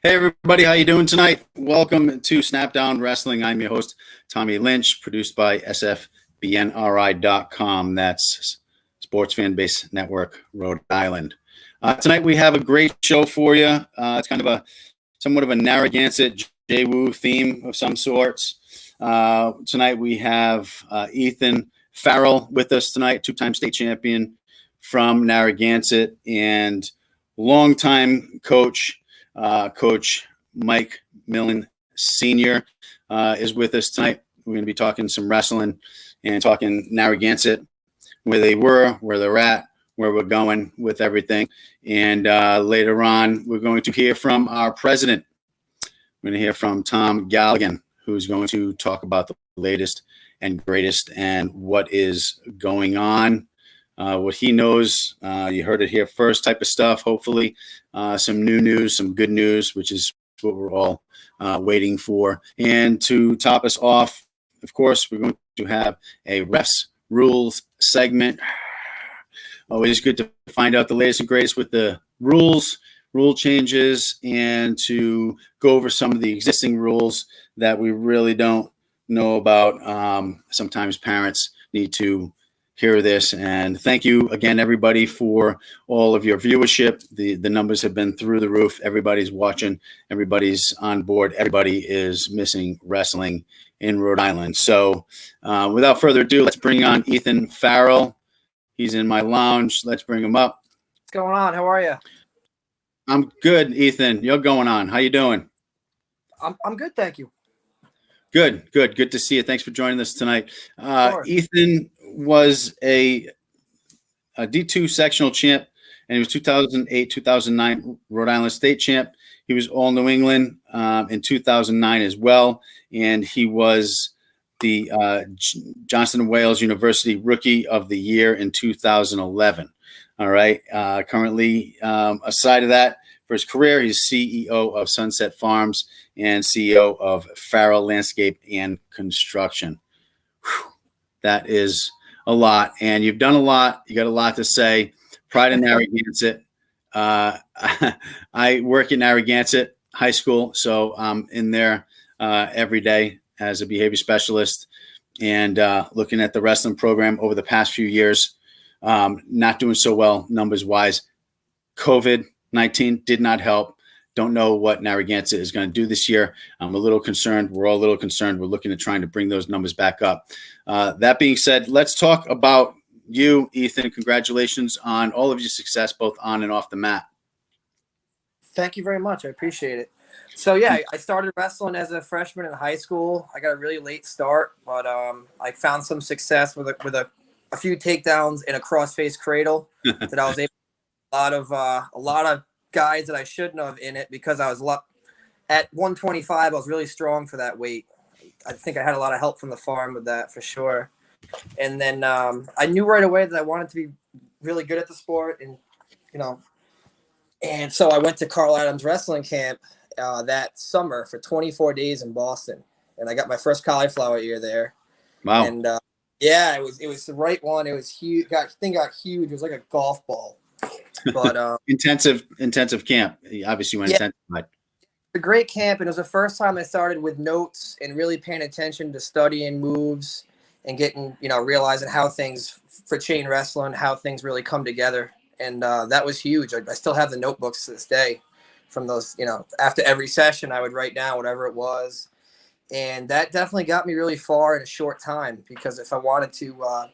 Hey everybody, how you doing tonight? Welcome to Snapdown Wrestling. I'm your host, Tommy Lynch, produced by sfbnri.com. That's Sports Fan Base Network, Rhode Island. Tonight we have a great show for you. It's kind of somewhat of a Narragnsett JWU theme of some sorts. Tonight we have Ethan Farrell with us tonight, two-time state champion from Narragnsett and longtime coach. Coach Mike Millen Sr. Is with us tonight. We're going to be talking some wrestling and talking Narragnsett, where they were, where they're at, where we're going with everything. And later on, we're going to hear from our president. We're going to hear from Tom Galligan, who's going to talk about the latest and greatest and what is going on. What he knows, you heard it here first type of stuff, hopefully. Some new news, some good news, which is what we're all waiting for. And to top us off, of course, we're going to have a refs rules segment. Always good to find out the latest and greatest with the rule changes, and to go over some of the existing rules that we really don't know about. Sometimes parents need to hear this. And thank you again, everybody, for all of your viewership. The numbers have been through the roof. Everybody's watching. Everybody's on board. Everybody is missing wrestling in Rhode Island. So without further ado, let's bring on Ethan Farrell. He's in my lounge. Let's bring him up. What's going on? How are you? I'm good, Ethan. You're going on. How you doing? I'm good, thank you. Good to see you. Thanks for joining us tonight. Ethan was a D2 sectional champ, and he was 2008, 2009 Rhode Island state champ. He was all New England in 2009 as well, and he was the Johnson & Wales University Rookie of the Year in 2011. All right. Currently, aside of that, for his career, he's CEO of Sunset Farms and CEO of Farrell Landscape and Construction. Whew, that is a lot, and you've done a lot. You got a lot to say. Pride in Narragnsett. I work in Narragnsett High School, so I'm in there every day as a behavior specialist, and looking at the wrestling program over the past few years. Not doing so well numbers-wise. COVID-19 did not help. Don't know what Narragnsett is going to do this year. I'm a little concerned. We're all a little concerned. We're looking at trying to bring those numbers back up. That being said, let's talk about you, Ethan. Congratulations on all of your success, both on and off the mat. Thank you very much. I appreciate it. So, yeah, I started wrestling as a freshman in high school. I got a really late start, but I found some success with a few takedowns in a cross-face cradle that I was able to a lot of guys that I shouldn't have in it, because I was at 125. I was really strong for that weight. I think I had a lot of help from the farm with that for sure. And then I knew right away that I wanted to be really good at the sport, and so I went to Carl Adams wrestling camp that summer for 24 days in Boston, and I got my first cauliflower ear there. Wow. And yeah, it was the right one. It was huge. Thing got huge. It was like a golf ball. But intensive camp. Obviously, went intensive. A great camp, and it was the first time I started with notes and really paying attention to studying moves and getting, realizing how things for chain wrestling, how things really come together. And that was huge. I still have the notebooks to this day from those. After every session, I would write down whatever it was. And that definitely got me really far in a short time, because if I wanted to,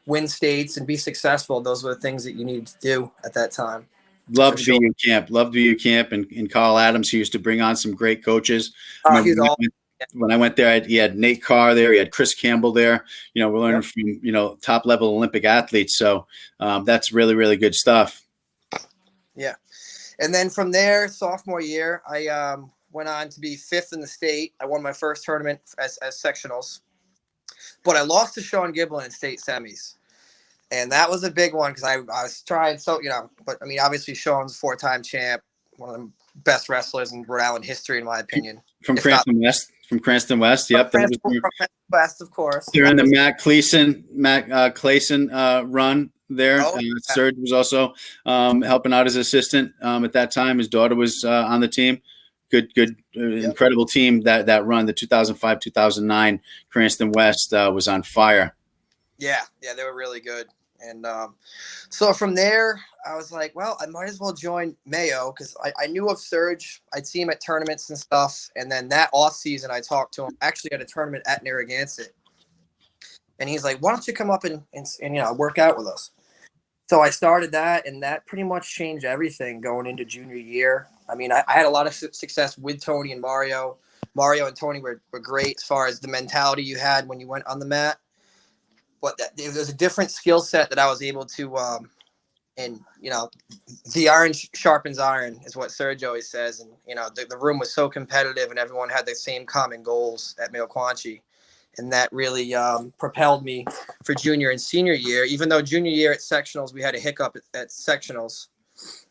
win states and be successful, those were the things that you needed to do at that time. Love BU camp. And Carl Adams, he used to bring on some great coaches. When I went there, he had Nate Carr there. He had Chris Campbell there. We're learning from, top level Olympic athletes. So that's really, really good stuff. Yeah. And then from there, sophomore year, I went on to be 5th in the state. I won my first tournament as sectionals, but I lost to Sean Giblin in state semis. And that was a big one, because I was trying but I mean, obviously Sean's 4-time champ, one of the best wrestlers in Rhode Island history, in my opinion. From Cranston West. Yep. From West, of course. During the Matt Clayson run, there. Oh, Serge was also helping out as assistant at that time. His daughter was on the team. Good, incredible team that run. The 2005-2009 Cranston West was on fire. yeah, they were really good. And so from there, I was like, well, I might as well join Mayo because I knew of Serge. I'd see him at tournaments and stuff. And then that off season, I talked to him actually at a tournament at Narragnsett. And he's like, why don't you come up and work out with us? So I started that, and that pretty much changed everything going into junior year. I mean, I had a lot of success with Tony and Mario. Mario and Tony were great as far as the mentality you had when you went on the mat. But there's a different skill set that I was able to, and the iron sharpens iron is what Serge always says. And the room was so competitive, and everyone had the same common goals at Milwaukee, and that really propelled me for junior and senior year. Even though junior year at sectionals we had a hiccup at sectionals,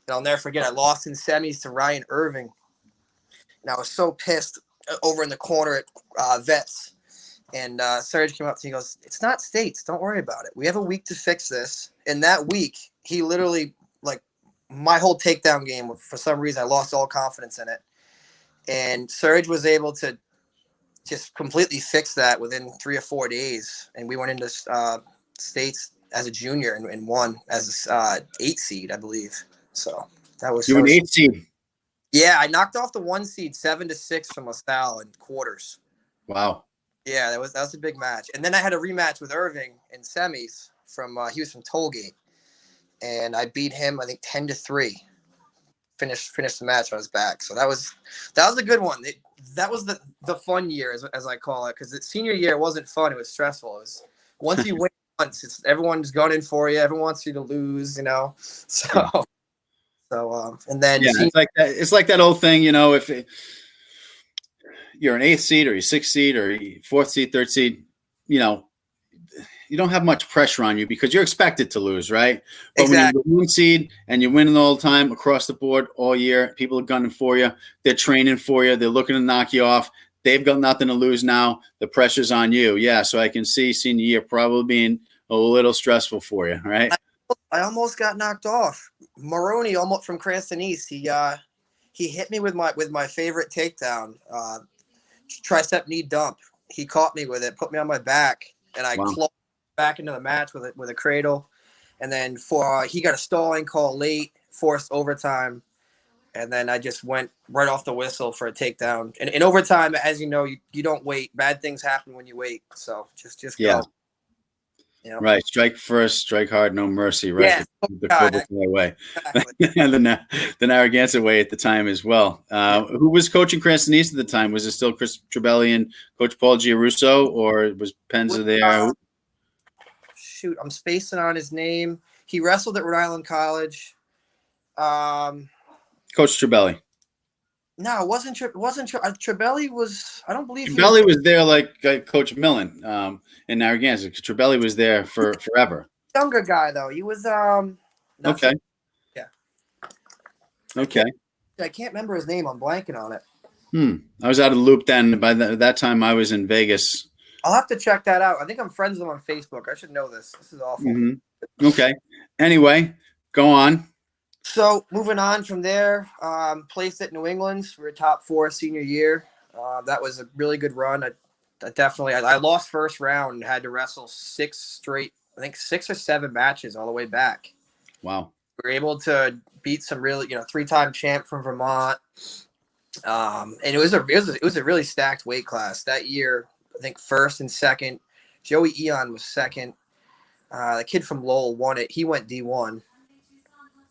and I'll never forget I lost in semis to Ryan Irving, and I was so pissed over in the corner at Vets. And Serge came up to me and goes, it's not states. Don't worry about it. We have a week to fix this. And that week, he literally, like, my whole takedown game, for some reason, I lost all confidence in it. And Serge was able to just completely fix that within 3 or 4 days. And we went into states as a junior and won as a 8 seed, I believe. So that was You were an 8 seed. Yeah, I knocked off the 1 seed 7-6 from LaSalle in quarters. Wow. Yeah, that was a big match. And then I had a rematch with Irving in semis from he was from Tollgate. And I beat him, I think 10-3. Finished the match on his back. So that was a good one. That was the fun year as I call it, because the senior year it wasn't fun, it was stressful. It was once you win once, everyone's gunning for you, everyone wants you to lose, So and then it's like that old thing, if you're an 8th seed or you're 6th seed or 4th seed, 3rd seed, you don't have much pressure on you because you're expected to lose, right? But exactly. when you're 1 seed and you're winning all the time across the board all year, people are gunning for you. They're training for you. They're looking to knock you off. They've got nothing to lose now. The pressure's on you. Yeah, so I can see senior year probably being a little stressful for you, right? I almost got knocked off. Maroney, almost from Cranston East, he hit me with my favorite takedown. Tricep knee dump. He caught me with it, put me on my back, and I clawed back into the match with a cradle. And then he got a stalling call late, forced overtime, and then I just went right off the whistle for a takedown. And in overtime, as you know, you don't wait. Bad things happen when you wait. So just go. Right. Strike first, strike hard, no mercy. Right. Yeah. The way. Exactly. And the Narragnsett way at the time as well. Who was coaching Cranston East at the time? Was it still Chris Trebelli and Coach Paul Giarusso, or was Penza there? Shoot, I'm spacing on his name. He wrestled at Rhode Island College. Coach Trebelli. No, it wasn't Trebelli was. I don't believe Trebelli was there like Coach Millen in Narragnsett. Trebelli was there for forever. Younger guy though. He was okay. Yeah. Okay. I can't remember his name. I'm blanking on it. I was out of the loop then. By that time, I was in Vegas. I'll have to check that out. I think I'm friends with him on Facebook. I should know this. This is awful. Mm-hmm. Okay. Anyway, go on. So moving on from there, placed at New England. We were top 4 senior year. That was a really good run. I lost first round and had to wrestle 6 straight, I think 6 or 7 matches all the way back. Wow. We were able to beat some really, 3-time champ from Vermont. And it was a really stacked weight class that year. I think first and second. Joey Eon was second. The kid from Lowell won it. He went D1.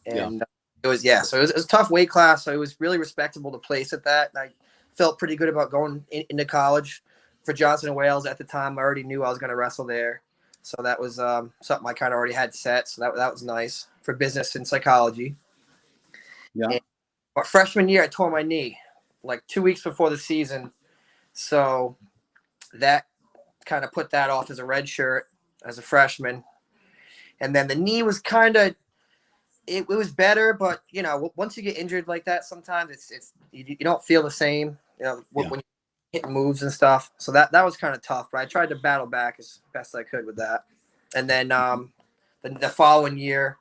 And it was a tough weight class. So it was really respectable to place at that. And I felt pretty good about going into college for Johnson & Wales at the time. I already knew I was going to wrestle there. So that was something I kind of already had set. So that was nice for business and psychology. Yeah. And my freshman year, I tore my knee like 2 weeks before the season. So that kind of put that off as a red shirt as a freshman. And then the knee was kind of, it was better, but once you get injured like that, sometimes it's you don't feel the same, when you hit moves and stuff. So that was kind of tough, but I tried to battle back as best I could with that. And then the the following year,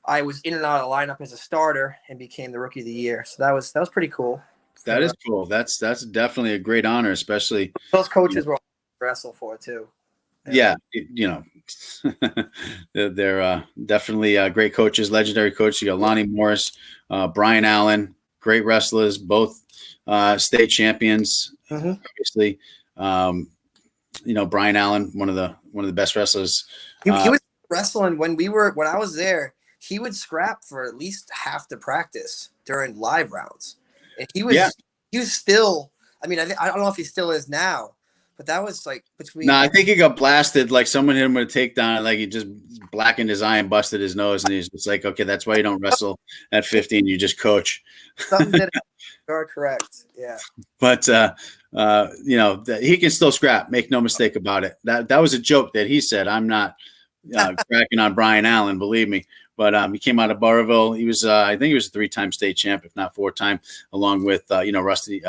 I was in and out of the lineup as a starter and became the rookie of the year. So that was pretty cool. That is cool. That's definitely a great honor, especially those coaches were wrestle for it too. Yeah, they're definitely great coaches, legendary coaches. You got Lonnie Morris, Brian Allen, great wrestlers, both state champions. Obviously, Brian Allen, one of the best wrestlers. He was wrestling when I was there. He would scrap for at least half the practice during live rounds, and he was still. I mean, I don't know if he still is now. But that was like between. No, I think he got blasted. Like someone hit him with a takedown, like he just blackened his eye and busted his nose, and he's just like, "Okay, that's why you don't wrestle at 15. You just coach." Something that are correct, yeah. But he can still scrap. Make no mistake about it. That was a joke that he said. I'm not cracking on Brian Allen, believe me. But he came out of Burrillville. He was, I think, he was a 3-time state champ, if not 4-time, along with Rusty.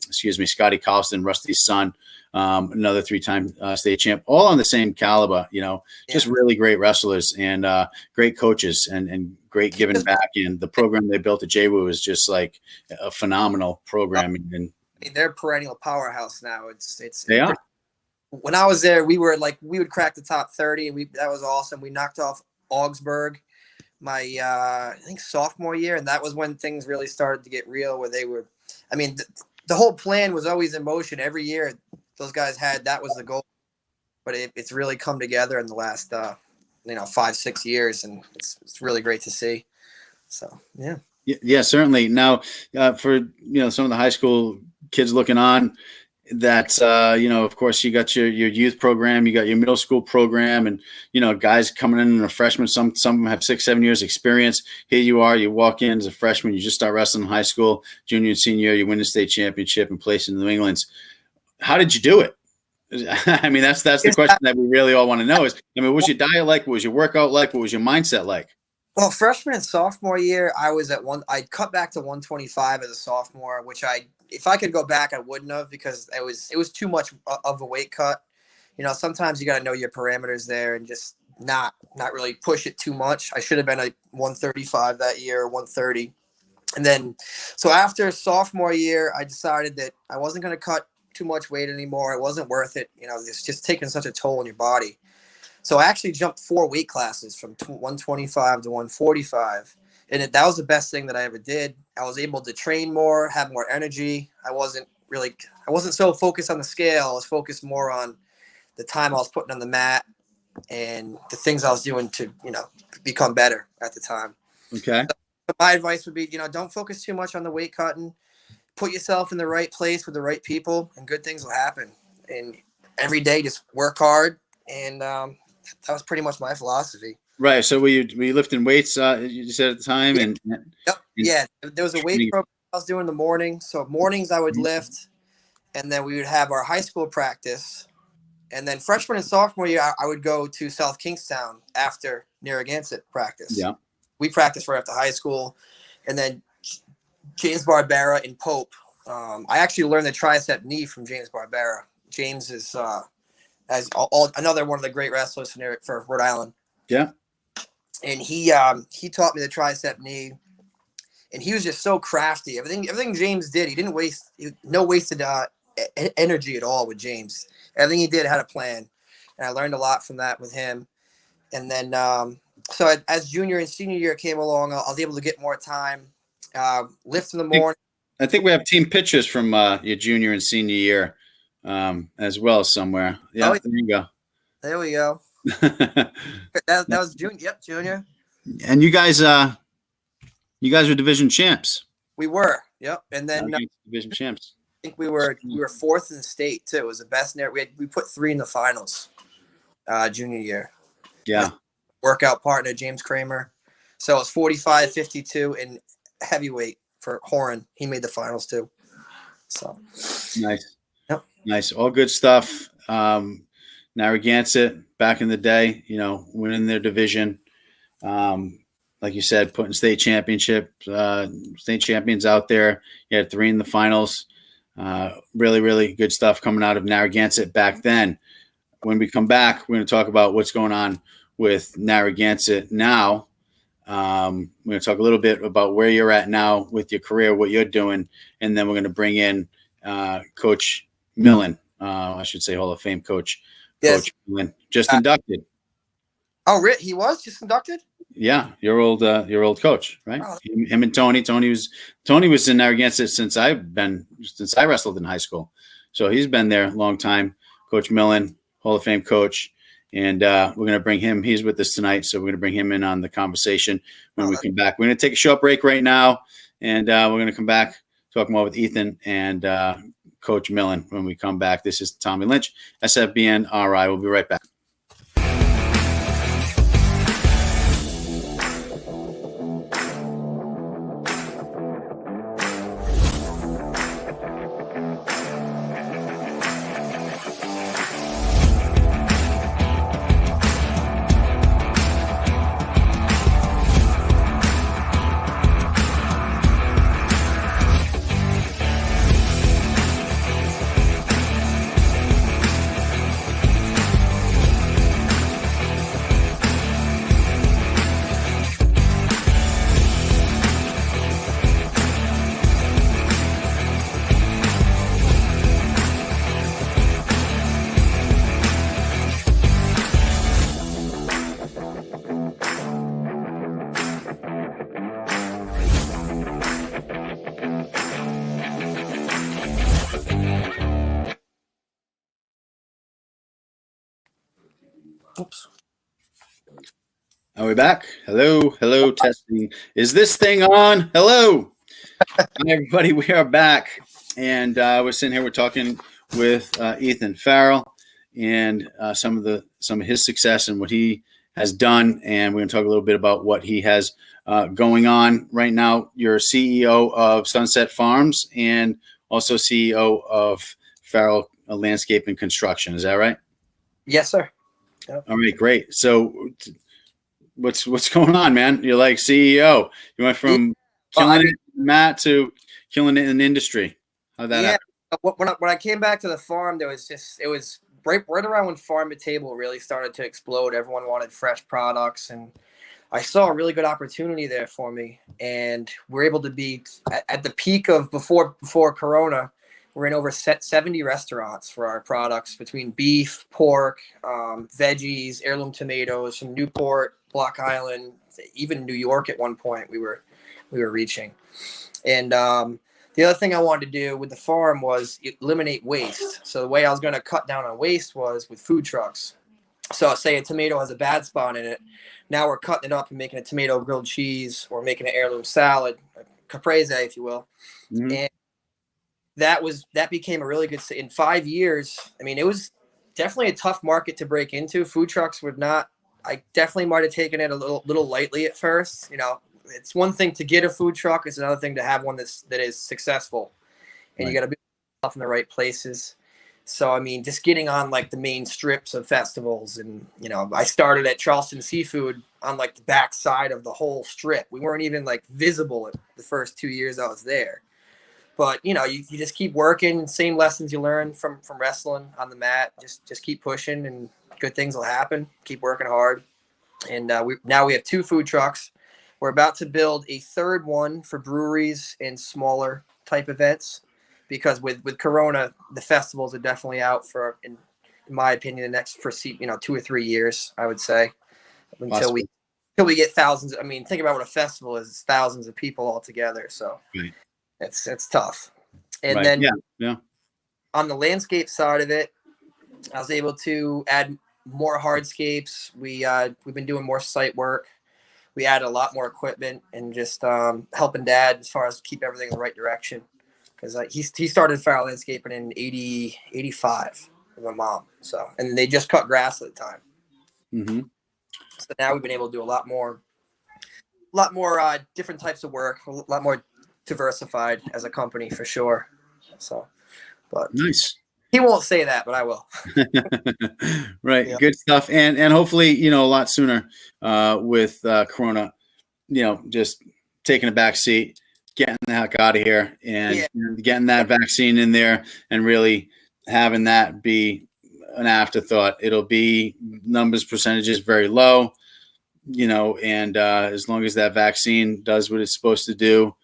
Scotty Carlson, Rusty's son. Another 3-time state champ, all on the same caliber, just really great wrestlers and great coaches and great giving back. And the program they built at JWU is just like a phenomenal program. And I mean, they're a perennial powerhouse now. They are. When I was there, we would crack the top 30, and that was awesome. We knocked off Augsburg my I think sophomore year, and that was when things really started to get real. Where they were, I mean, the whole plan was always in motion every year. Those guys that was the goal, but it's really come together in the last 5-6 years, and it's really great to see. So yeah, certainly. Now for some of the high school kids looking on, that of course you got your youth program, you got your middle school program, and guys coming in a freshman, some of them have 6-7 years experience. Here you are, you walk in as a freshman, you just start wrestling in high school, junior and senior year, you win the state championship and place in New England's. How did you do it? I mean, that's the question that we really all want to know is, what was your diet like? What was your workout like? What was your mindset like? Well, freshman and sophomore year, I was I cut back to 125 as a sophomore, which if I could go back, I wouldn't have, because it was too much of a weight cut. Sometimes you got to know your parameters there and just not really push it too much. I should have been a 135 that year, 130. And then, so after sophomore year, I decided that I wasn't going to cut too much weight anymore. It wasn't worth it. It's just taking such a toll on your body. So I actually jumped 4 weight classes from 125 to 145. And that was the best thing that I ever did. I was able to train more, have more energy. I wasn't so focused on the scale. I was focused more on the time I was putting on the mat and the things I was doing to, become better at the time. Okay. So my advice would be, don't focus too much on the weight cutting. Put yourself in the right place with the right people, and good things will happen. And every day, just work hard. And that was pretty much my philosophy. Right. So were you lifting weights? You said at the time, and yeah, there was a weight program I was doing in the morning. So mornings I would lift, and then we would have our high school practice, and then freshman and sophomore year I would go to South Kingstown after Narragnsett practice. Yeah, we practiced right after high school, and then James Barbera and Pope. I actually learned the tricep knee from James Barbera. James is another one of the great wrestlers for Rhode Island. Yeah. And he taught me the tricep knee, and he was just so crafty. Everything James did, he didn't no wasted energy at all with James. Everything he did had a plan, and I learned a lot from that with him. And then so as junior and senior year came along, I was able to get more time, lift in the morning. I think we have team pictures from your junior and senior year as well somewhere. Yeah, there you go. There we go. that was junior. Yep, junior. And you guys were division champs. We were. Yep. And then division champs. I think we were 4th in the state too. It was the best. We put 3 in the finals junior year. Yeah. Workout partner James Kramer. So it was 45, 52, and heavyweight for Horan. He made the finals too. So nice. Yep. Nice. All good stuff. Narragnsett back in the day, winning their division. Like you said, putting state champions out there. You had 3 in the finals. Really, really good stuff coming out of Narragnsett back then. When we come back, we're going to talk about what's going on with Narragnsett now. We're going to talk a little bit about where you're at now with your career, what you're doing, and then we're going to bring in Coach Millen. I should say Hall of Fame coach. Yes. Coach Millen, just inducted. Oh, he was just inducted? Yeah, your old coach, right? Oh. Him and Tony. Tony was in Narragnsett since I wrestled in high school, so he's been there a long time. Coach Millen, Hall of Fame coach, and we're going to bring him. He's with us tonight, so we're going to bring him in on the conversation when we come back. We're going to take a short break right now, and we're going to come back talk more with Ethan and Coach Millen when we come back. This is Tommy Lynch, SFBN RI. We'll be right back. Oops. Are we back? Hello, testing. Is this thing on? Hello. Hi, everybody. We are back. And we're sitting here, we're talking with Ethan Farrell and some of his success and what he has done. And we're going to talk a little bit about what he has going on right now. You're CEO of Sunset Farms and also CEO of Farrell Landscape and Construction. Is that right? Yes, sir. Yep. All right, great. So what's going on, man? You're like CEO. You went from killing it, Matt, to killing it in the industry. How'd that happen? When I came back to the farm, it was right around when farm to table really started to explode. Everyone wanted fresh products, and I saw a really good opportunity there for me. And we're able to be at the peak of before Corona. We're in over 70 restaurants for our products between beef, pork, veggies, heirloom tomatoes from Newport, Block Island, even New York at one point we were reaching. And the other thing I wanted to do with the farm was eliminate waste. So the way I was going to cut down on waste was with food trucks. So say a tomato has a bad spot in it. Now we're cutting it up and making a tomato grilled cheese or making an heirloom salad, a caprese, if you will. Mm-hmm. And that became a really good, in 5 years. I mean, it was definitely a tough market to break into. Food trucks would not, I definitely might've taken it a little lightly at first. You know, it's one thing to get a food truck. It's another thing to have one that is successful, and You got to be in the right places. So, I mean, just getting on like the main strips of festivals, and, you know, I started at Charleston Seafood on like the back side of the whole strip. We weren't even like visible in the first 2 years I was there. But, you know, you just keep working, same lessons you learn from wrestling on the mat. Just keep pushing and good things will happen. Keep working hard. And now we have 2 food trucks. We're about to build a third one for breweries and smaller type events, because with Corona, the festivals are definitely out for, in my opinion, the next 2 or 3 years, I would say, until we get thousands. I mean, think about what a festival is. It's thousands of people all together. So. Right. It's tough. And then on the landscape side of it, I was able to add more hardscapes. We've been doing more site work. We added a lot more equipment and just helping Dad as far as keep everything in the right direction. Because he started Farrell Landscaping in 85 with my mom. So, and they just cut grass at the time. Mm-hmm. So now we've been able to do a lot more different types of work, a lot more diversified as a company for sure. So, but nice. He won't say that, but I will. Right. Yeah. Good stuff. And hopefully, you know, a lot sooner with Corona, you know, just taking a back seat, getting the heck out of here and getting that vaccine in there and really having that be an afterthought. It'll be numbers, percentages very low, and as long as that vaccine does what it's supposed to do,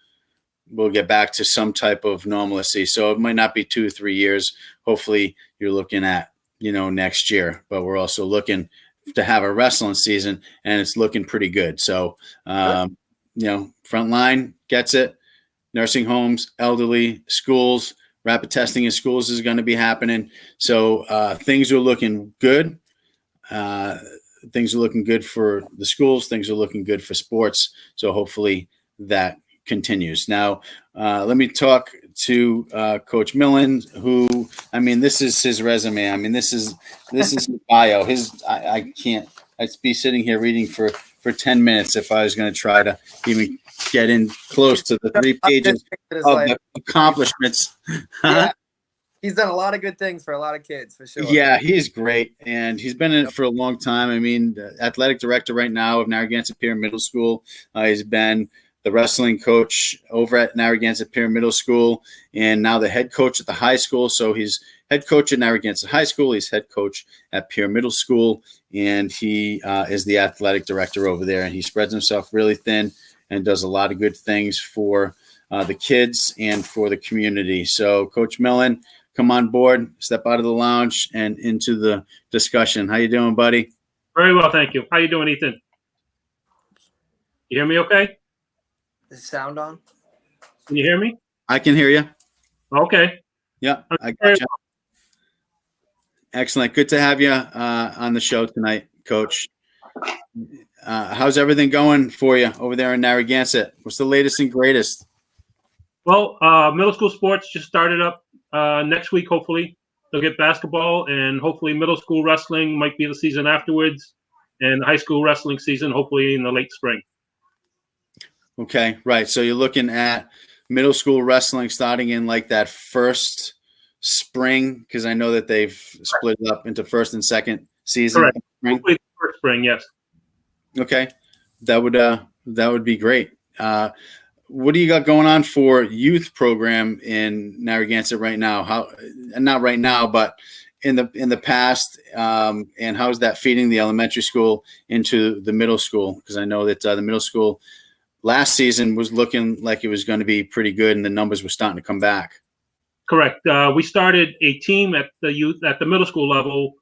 we'll get back to some type of normalcy. So it might not be 2 or 3 years. Hopefully you're looking at, next year, but we're also looking to have a wrestling season, and it's looking pretty good. So, Frontline gets it. Nursing homes, elderly, schools, rapid testing in schools is going to be happening. So things are looking good. Things are looking good for the schools. Things are looking good for sports. So hopefully that continues. Now, let me talk to Coach Millen, who, this is his resume. This is his bio. I'd be sitting here reading for 10 minutes if I was going to try to even get in close to the 3 pages of the accomplishments. Yeah. He's done a lot of good things for a lot of kids, for sure. Yeah, he's great, and he's been in it for a long time. Athletic director right now of Narragnsett Pier Middle School. He's been the wrestling coach over at Narragnsett Pier Middle School, and now the head coach at the high school. So he's head coach at Narragnsett High School. He's head coach at Pier Middle School, and he is the athletic director over there. And he spreads himself really thin and does a lot of good things for the kids and for the community. So, Coach Millen, come on board, step out of the lounge and into the discussion. How you doing, buddy? Very well, thank you. How you doing, Ethan? You hear me okay? Is the sound on? Can you hear me? I can hear you. Okay. Yeah, I got you. Excellent. Good to have you on the show tonight, Coach. How's everything going for you over there in Narragnsett? What's the latest and greatest? Well, middle school sports just started up next week, hopefully. They'll get basketball, and hopefully middle school wrestling might be the season afterwards, and high school wrestling season hopefully in the late spring. Okay, right. So you're looking at middle school wrestling starting in like that first spring, because I know that they've split it up into first and second season. Correct. Hopefully first spring, yes. Okay, that would be great. What do you got going on for youth program in Narragnsett right now? Not right now, but in the past, and how is that feeding the elementary school into the middle school? Because I know that the middle school last season was looking like it was going to be pretty good, and the numbers were starting to come back. Correct. We started a team at the middle school level,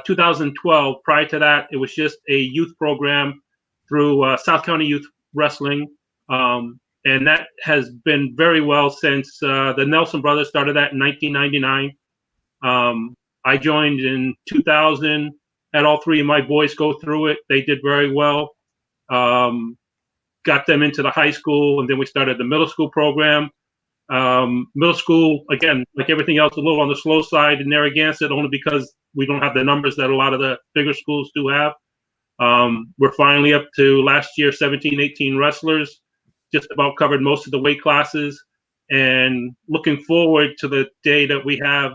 2012. Prior to that, it was just a youth program through South County Youth Wrestling, and that has been very well since the Nelson brothers started that in 1999. I joined in 2000. Had all 3 of my boys go through it. They did very well. Got them into the high school, and then we started the middle school program. Middle school, again, like everything else, a little on the slow side in Narragnsett, only because we don't have the numbers that a lot of the bigger schools do have. We're finally up to last year, 17, 18 wrestlers, just about covered most of the weight classes, and looking forward to the day that we have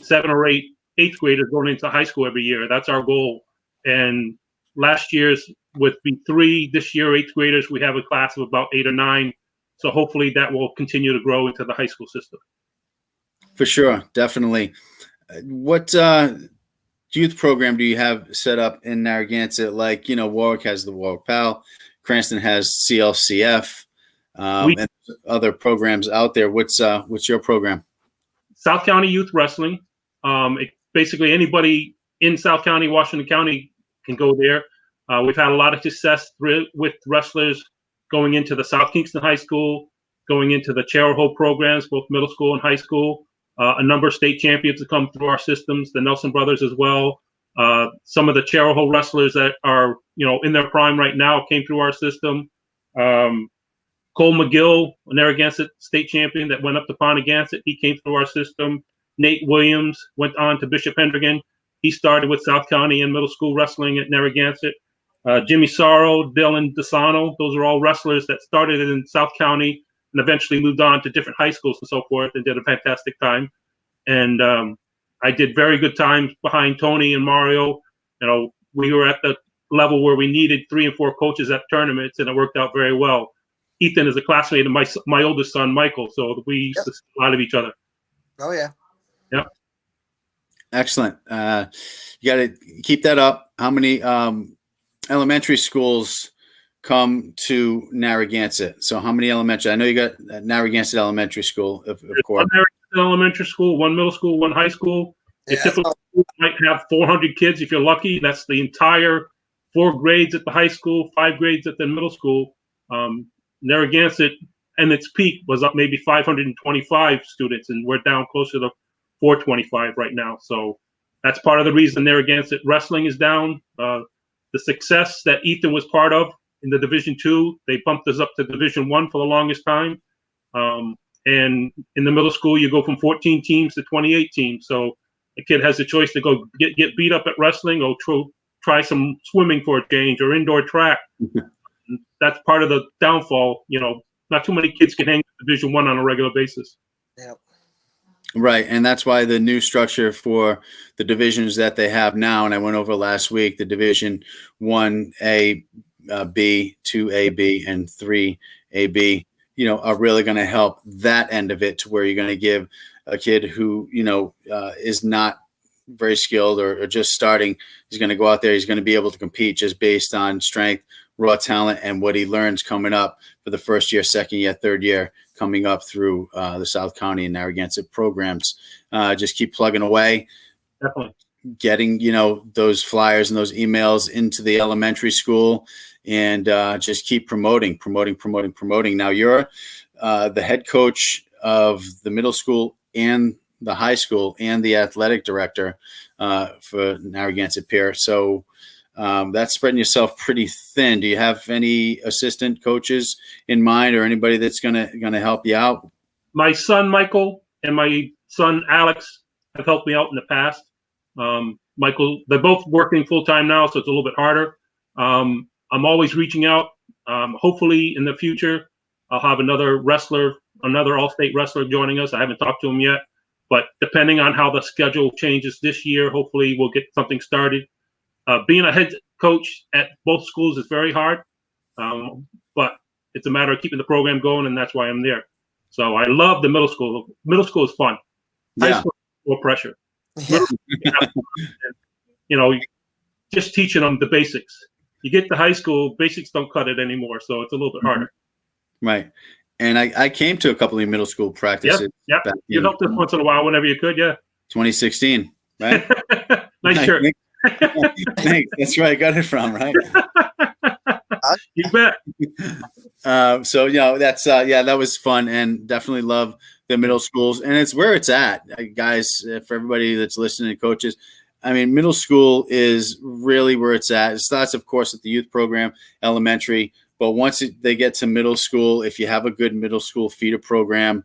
7 or 8 eighth graders going into high school every year. That's our goal. And last year's would be 3. This year, 8th graders, we have a class of about 8 or 9. So hopefully that will continue to grow into the high school system. For sure, definitely. What youth program do you have set up in Narragnsett? Like, Warwick has the Warwick PAL, Cranston has CLCF, and other programs out there. What's your program? South County Youth Wrestling. Basically, anybody in South County, Washington County can go there. We've had a lot of success with wrestlers going into the South Kingston High School, going into the Charahoe programs, both middle school and high school. A number of state champions have come through our systems, the Nelson brothers as well. Some of the Charahoe wrestlers that are, in their prime right now came through our system. Cole McGill, a Narragnsett state champion that went up to Pontigansett, he came through our system. Nate Williams went on to Bishop Hendrigan. He started with South County in middle school wrestling at Narragnsett. Jimmy Sorrow, Dylan DeSano, those are all wrestlers that started in South County and eventually moved on to different high schools and so forth and did a fantastic time. And I did very good times behind Tony and Mario. We were at the level where we needed 3 and 4 coaches at tournaments, and it worked out very well. Ethan is a classmate of my oldest son, Michael, so we used to see a lot of each other. Oh, yeah. Yep. Excellent. You got to keep that up. How many elementary schools come to Narragnsett? So how many elementary? I know you got Narragnsett Elementary School, of course. One Narragnsett elementary school, one middle school, one high school. Yeah, A typical school might have 400 kids if you're lucky. That's the entire 4 grades at the high school, 5 grades at the middle school. Narragnsett, and its peak was up maybe 525 students, and we're down closer to 425 right now. So that's part of the reason Narragnsett wrestling is down. The success that Ethan was part of in the Division II, they bumped us up to Division I for the longest time. And in the middle school, you go from 14 teams to 28 teams. So a kid has a choice to go get beat up at wrestling or try some swimming for a change or indoor track. That's part of the downfall. Not too many kids can hang with Division I on a regular basis. Yeah. Right, and that's why the new structure for the divisions that they have now, and I went over last week, the Division 1A, B, 2A, B, and 3A, B, are really going to help that end of it, to where you're going to give a kid who, is not very skilled or just starting, he's going to go out there, he's going to be able to compete just based on strength, raw talent, and what he learns coming up for the first year, second year, third year, coming up through the South County and Narragnsett programs. Just keep plugging away. Definitely. Getting, those flyers and those emails into the elementary school, and just keep promoting. Now you're the head coach of the middle school and the high school and the athletic director for Narragnsett Pier. So that's spreading yourself pretty thin. Do you have any assistant coaches in mind, or anybody that's gonna help you out? My son Michael and my son Alex have helped me out in the past. Michael, they're both working full time now, so it's a little bit harder. I'm always reaching out. Hopefully in the future, I'll have another all-state wrestler joining us. I haven't talked to him yet, but depending on how the schedule changes this year, hopefully we'll get something started. Being a head coach at both schools is very hard, but it's a matter of keeping the program going, and that's why I'm there. So I love the middle school. Middle school is fun. Yeah. High school is more pressure. Yeah. Just teaching them the basics. You get to high school, basics don't cut it anymore, so it's a little bit harder. Right. And I came to a couple of middle school practices. Yep. You helped us once in a while whenever you could, yeah. 2016, right? Nice shirt. Thanks. That's where I got it from, right? You bet. So that's that was fun, and definitely love the middle schools, and it's where it's at, guys. For everybody that's listening, coaches, I mean, middle school is really where it's at. It starts, of course, at the youth program, elementary, but once they get to middle school, if you have a good middle school feeder program,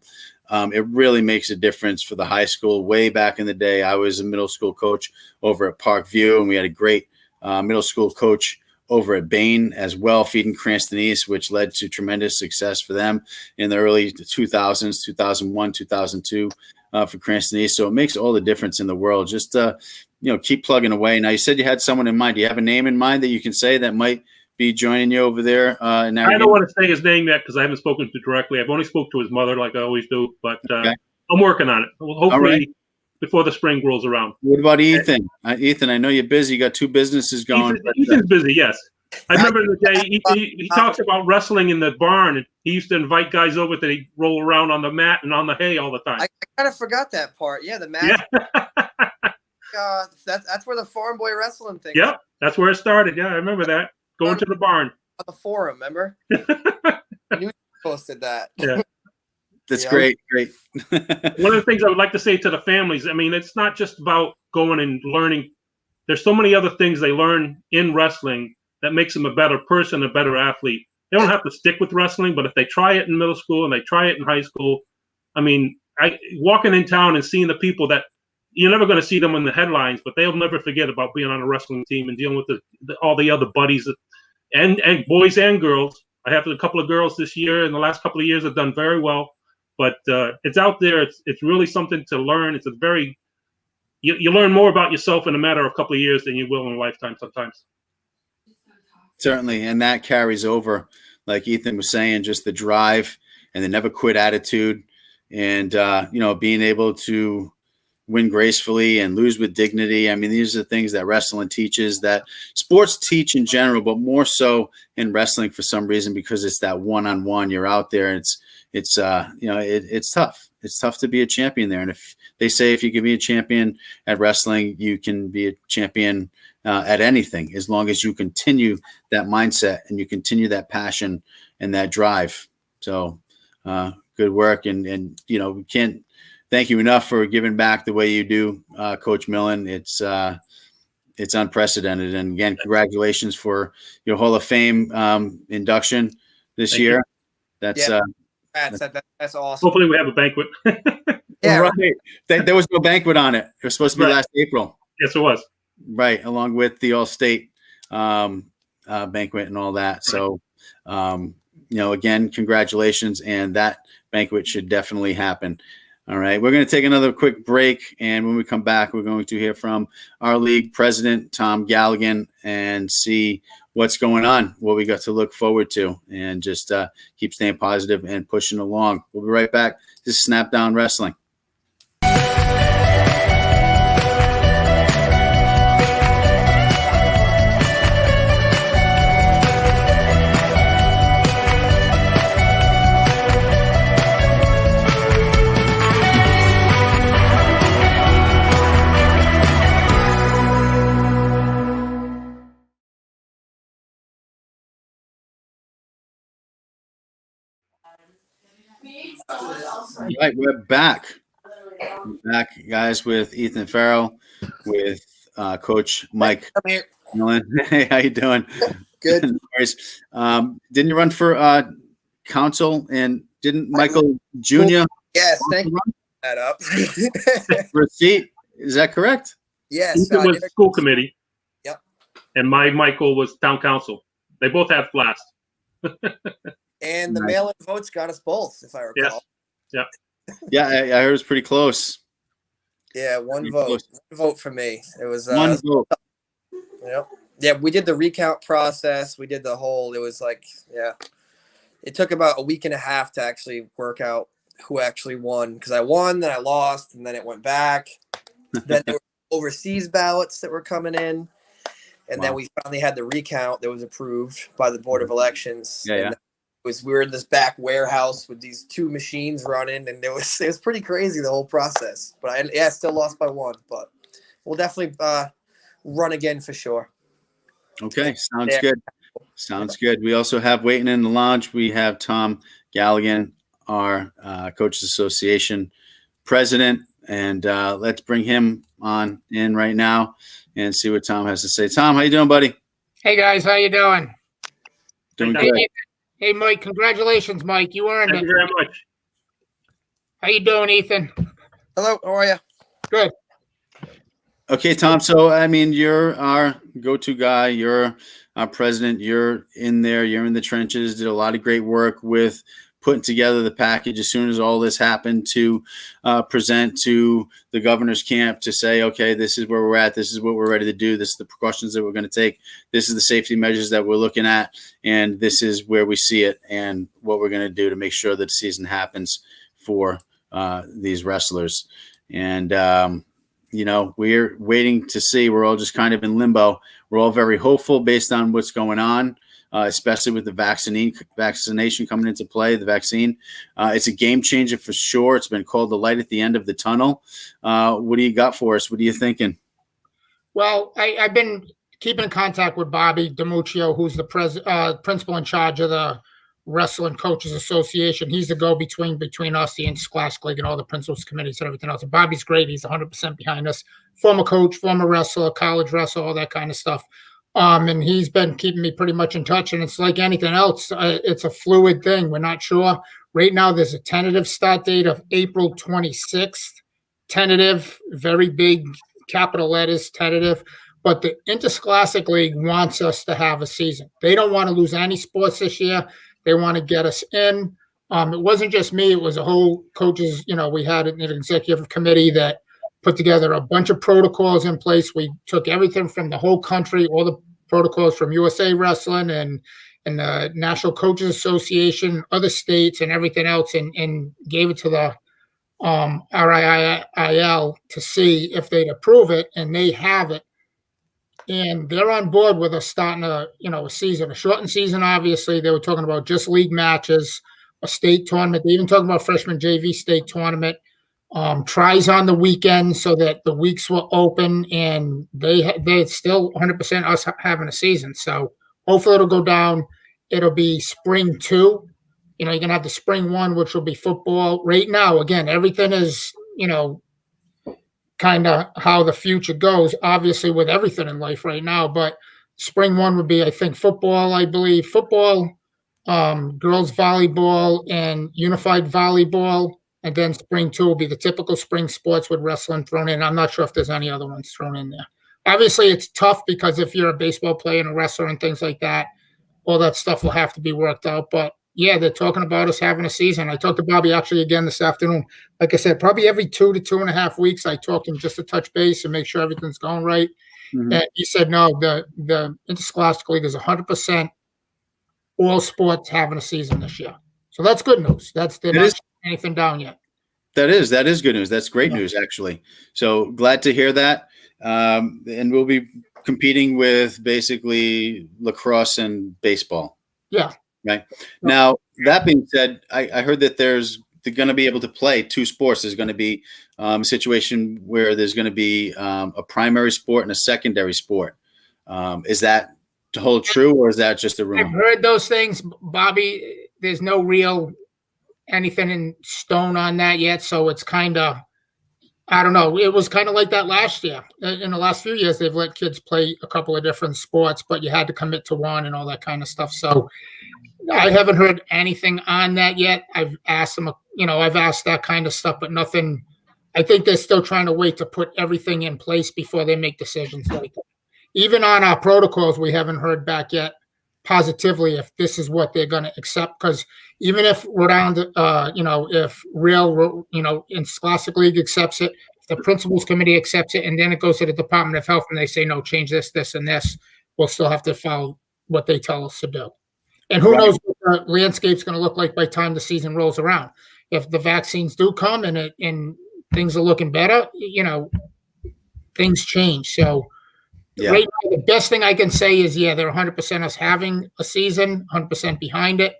it really makes a difference for the high school. Way back in the day, I was a middle school coach over at Parkview, and we had a great middle school coach over at Bain as well, feeding Cranston East, which led to tremendous success for them in the early 2000s, 2001, 2002 for Cranston East. So it makes all the difference in the world. Just, keep plugging away. Now, you said you had someone in mind. Do you have a name in mind that you can say that might be joining you over there? I don't want to say his name yet because I haven't spoken to directly. I've only spoke to his mother like I always do, but okay. I'm working on it. Hopefully before the spring rolls around. What about Ethan? Ethan, I know you're busy. You got 2 businesses going. Ethan's busy, yes. I remember the day he talks about wrestling in the barn, and he used to invite guys over that he'd roll around on the mat and on the hay all the time. I kind of forgot that part. Yeah, the mat. Yeah. That's where the farm boy wrestling thing. Yep, that's where it started. Yeah, I remember that. Going to the barn. On the forum, remember? You posted that. Yeah. That's great. One of the things I would like to say to the families, I mean, it's not just about going and learning. There's so many other things they learn in wrestling that makes them a better person, a better athlete. They don't have to stick with wrestling, but if they try it in middle school and they try it in high school, I mean, walking in town and seeing the people that you're never going to see them in the headlines, but they'll never forget about being on a wrestling team and dealing with all the other buddies and boys and girls. I have a couple of girls this year, and the last couple of years have done very well. But it's out there. It's really something to learn. It's you learn more about yourself in a matter of a couple of years than you will in a lifetime sometimes. Certainly, and that carries over, like Ethan was saying, just the drive and the never quit attitude, and being able to win gracefully and lose with dignity. I mean, these are the things that wrestling teaches, that sports teach in general, but more so in wrestling for some reason, because it's that one-on-one. You're out there, and it's tough. It's tough to be a champion there. And if they say if you can be a champion at wrestling, you can be a champion at anything, as long as you continue that mindset and you continue that passion and that drive. So good work. And we can't thank you enough for giving back the way you do, Coach Millen. It's unprecedented. And again, congratulations for your Hall of Fame induction this Thank year. you. That's That's awesome. Hopefully we have a banquet. Yeah, right. There was no banquet on it. It was supposed to be last April. Yes, it was. Right, along with the All-State banquet and all that. So, again, congratulations, and that banquet should definitely happen. All right, we're going to take another quick break, and when we come back, we're going to hear from our league president, Tom Galligan, and see what's going on, what we got to look forward to, and just keep staying positive and pushing along. We'll be right back. This is Snap Down Wrestling. All right, we're back. We're back, guys, with Ethan Farrell, with Coach Mike I'm here. Millen. Hey, how you doing? Good. No worries. Didn't you run for council? And didn't Michael Jr. Yes, thank you for that up. for a seat? Is that correct? Yes. Ethan was school committee. Yep. And Michael was town council. They both had last. And the Nice. mail-in votes got us both, if I recall. Yes. Yeah, I heard it was pretty close. Yeah, one Pretty vote. close. One vote for me. It was One vote. Yep. Yeah, we did the recount process. We did the whole. It was like, yeah, it took about a week and a half to actually work out who actually won, because I won, then I lost, and then it went back. Then there were overseas ballots that were coming in, and then Wow. we finally had the recount that was approved by the Board of Elections. Yeah, And yeah. we were in this back warehouse with these two machines running, and it was pretty crazy, the whole process. But I still lost by one, but we'll definitely run again for sure. Okay, sounds Yeah. good. Sounds good. We also have waiting in the lounge. We have Tom Galligan, our Coaches Association president, and let's bring him on in right now and see what Tom has to say. Tom, how you doing, buddy? Hey guys, how you doing? Doing Hey, good. Hey Mike, congratulations, Mike. You earned Thank it. you very much. How you doing, Ethan? Hello, how are you? Good. Okay, Tom. So, I mean, you're our go-to guy. You're our president. You're in there. You're in the trenches. Did a lot of great work with putting together the package as soon as all this happened to present to the governor's camp to say, okay, this is where we're at. This is what we're ready to do. This is the precautions that we're going to take. This is the safety measures that we're looking at. And this is where we see it and what we're going to do to make sure that the season happens for these wrestlers. And, we're waiting to see. We're all just kind of in limbo. We're all very hopeful based on what's going on, especially with the vaccination coming into play, the vaccine. It's a game changer for sure. It's been called the light at the end of the tunnel. What do you got for us? What are you thinking? Well, I've been keeping in contact with Bobby DiMuccio, who's the principal in charge of the Wrestling Coaches Association. He's the go-between between us, the Interscholastic League, and all the principals committees and everything else. And Bobby's great. He's 100% behind us. Former coach, former wrestler, college wrestler, all that kind of stuff. And he's been keeping me pretty much in touch. And it's like anything else. It's a fluid thing. We're not sure. Right now, there's a tentative start date of April 26th. Tentative, very big capital letters, tentative. But the Interscholastic League wants us to have a season. They don't want to lose any sports this year. They want to get us in. It wasn't just me. It was a whole coaches. We had an executive committee that put together a bunch of protocols in place. We took everything from the whole country, all the protocols from USA Wrestling and the National Coaches Association, other states, and everything else, and gave it to RIIL to see if they'd approve it, and they have it. And they're on board with us starting a season, a shortened season. Obviously, they were talking about just league matches, a state tournament. They even talking about freshman JV state tournament, tries on the weekend so that the weeks will open, and they still 100% us having a season. So hopefully it'll go down. It'll be spring 2. You're going to have the spring 1, which will be football. Right now, again, everything is, kind of how the future goes, obviously, with everything in life right now. But spring 1 would be, I think, football, I believe. Football, girls volleyball, and unified volleyball. And then spring 2 will be the typical spring sports with wrestling thrown in. I'm not sure if there's any other ones thrown in there. Obviously, it's tough because if you're a baseball player and a wrestler and things like that, all that stuff will have to be worked out. But yeah, they're talking about us having a season. I talked to Bobby actually again this afternoon. Like I said, probably every 2 to 2.5 weeks, I talk to him just to touch base and make sure everything's going right. Mm-hmm. And he said, no, the Interscholastic League is 100% all sports having a season this year. So that's good news. They're not shutting anything down yet. That is good news. That's great news, actually. So glad to hear that. And we'll be competing with basically lacrosse and baseball. Yeah. Right. Now, that being said, I heard that they're going to be able to play 2 sports. There's going to be a situation where there's going to be a primary sport and a secondary sport. Is that to hold true, or is that just a rumor? I've heard those things, Bobby. There's no real anything in stone on that yet. So it's kind of, I don't know. It was kind of like that last year. In the last few years, they've let kids play a couple of different sports, but you had to commit to one and all that kind of stuff. So I haven't heard anything on that yet. I've asked them, I've asked that kind of stuff, but nothing. I think they're still trying to wait to put everything in place before they make decisions like that. Even on our protocols, we haven't heard back yet positively if this is what they're going to accept. Because even if Rhode Island, if in Scholastic League accepts it, if the principals committee accepts it, and then it goes to the Department of Health and they say, no, change this, this, and this, we'll still have to follow what they tell us to do. And who knows what the landscape's going to look like by the time the season rolls around. If the vaccines do come and things are looking better, things change. So right now, the best thing I can say is, they're 100% us having a season, 100% behind it.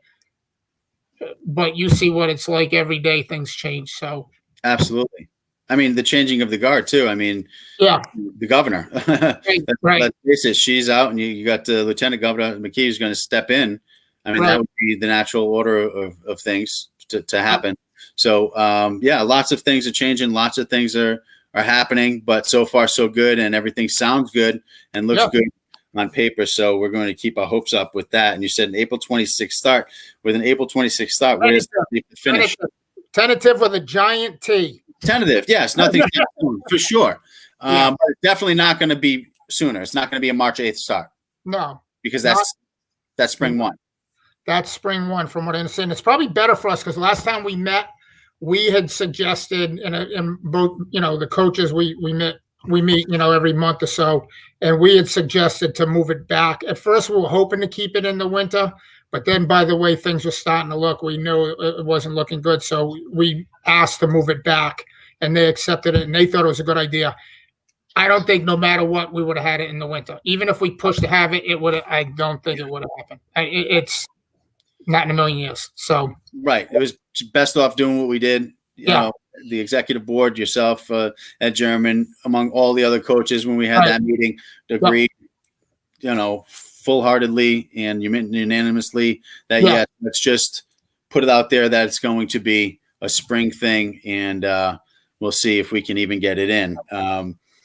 But you see what it's like every day. Things change. So absolutely. I mean, the changing of the guard too. I mean, the governor. Right. Let's face it, she's out, and you got the Lieutenant Governor McKee who's going to step in. I mean, that would be the natural order of things to happen. So, lots of things are changing. Lots of things are happening, but so far so good, and everything sounds good and looks good on paper. So we're going to keep our hopes up with that. And you said an April 26th start. With an April 26th start, where is the finish? Tentative with a giant T. Tentative, yes. Nothing for sure. But it's definitely not going to be sooner. It's not going to be a March 8th start. No. Because that's spring 1. That's spring 1, from what I understand. It's probably better for us because last time we met, we had suggested, and both, the coaches we meet, every month or so, and we had suggested to move it back. At first, we were hoping to keep it in the winter, but then by the way things were starting to look, we knew it wasn't looking good. So we asked to move it back, and they accepted it, and they thought it was a good idea. I don't think no matter what, we would have had it in the winter. Even if we pushed to have it, I don't think it would have happened. It's not in a million years. So right. It was best off doing what we did. You know, the executive board, yourself, Ed German, among all the other coaches, when we had that meeting, agreed, full-heartedly and unanimously that, let's just put it out there that it's going to be a spring thing, and we'll see if we can even get it in.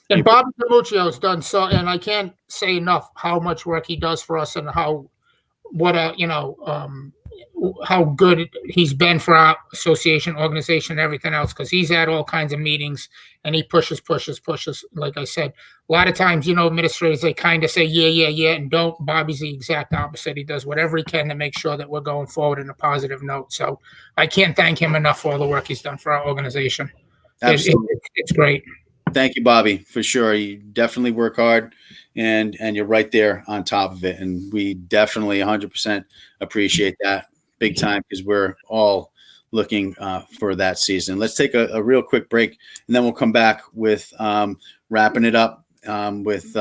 And Bobby DiMuccio has done so, and I can't say enough how much work he does for us and how good he's been for our association, organization, and everything else, because he's at all kinds of meetings and he pushes. Like I said, a lot of times, administrators, they kind of say, yeah, and don't. Bobby's the exact opposite. He does whatever he can to make sure that we're going forward in a positive note. So I can't thank him enough for all the work he's done for our organization. Absolutely. It's great. Thank you, Bobby, for sure. You definitely work hard, and you're right there on top of it. And we definitely 100% appreciate that big time, because we're all looking for that season. Let's take a real quick break, and then we'll come back with wrapping it up with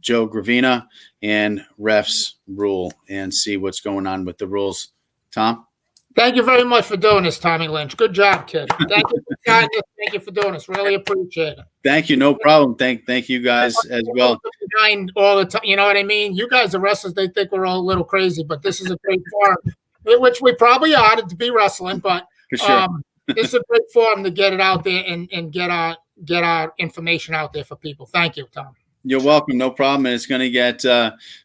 Joe Gravina and refs rule and see what's going on with the rules. Tom? Thank you very much for doing this, Tommy Lynch. Good job, kid. Thank you for Thank you for doing this. Really appreciate it. Thank you. No problem. Thank you guys as well. Behind all the time, you know what I mean? You guys are wrestlers. They think we're all a little crazy, but this is a great forum, which we probably are to be wrestling. But For sure. this is a great forum to get it out there and get our information out there for people. Thank you, Tom. You're welcome. No problem. And it's going to get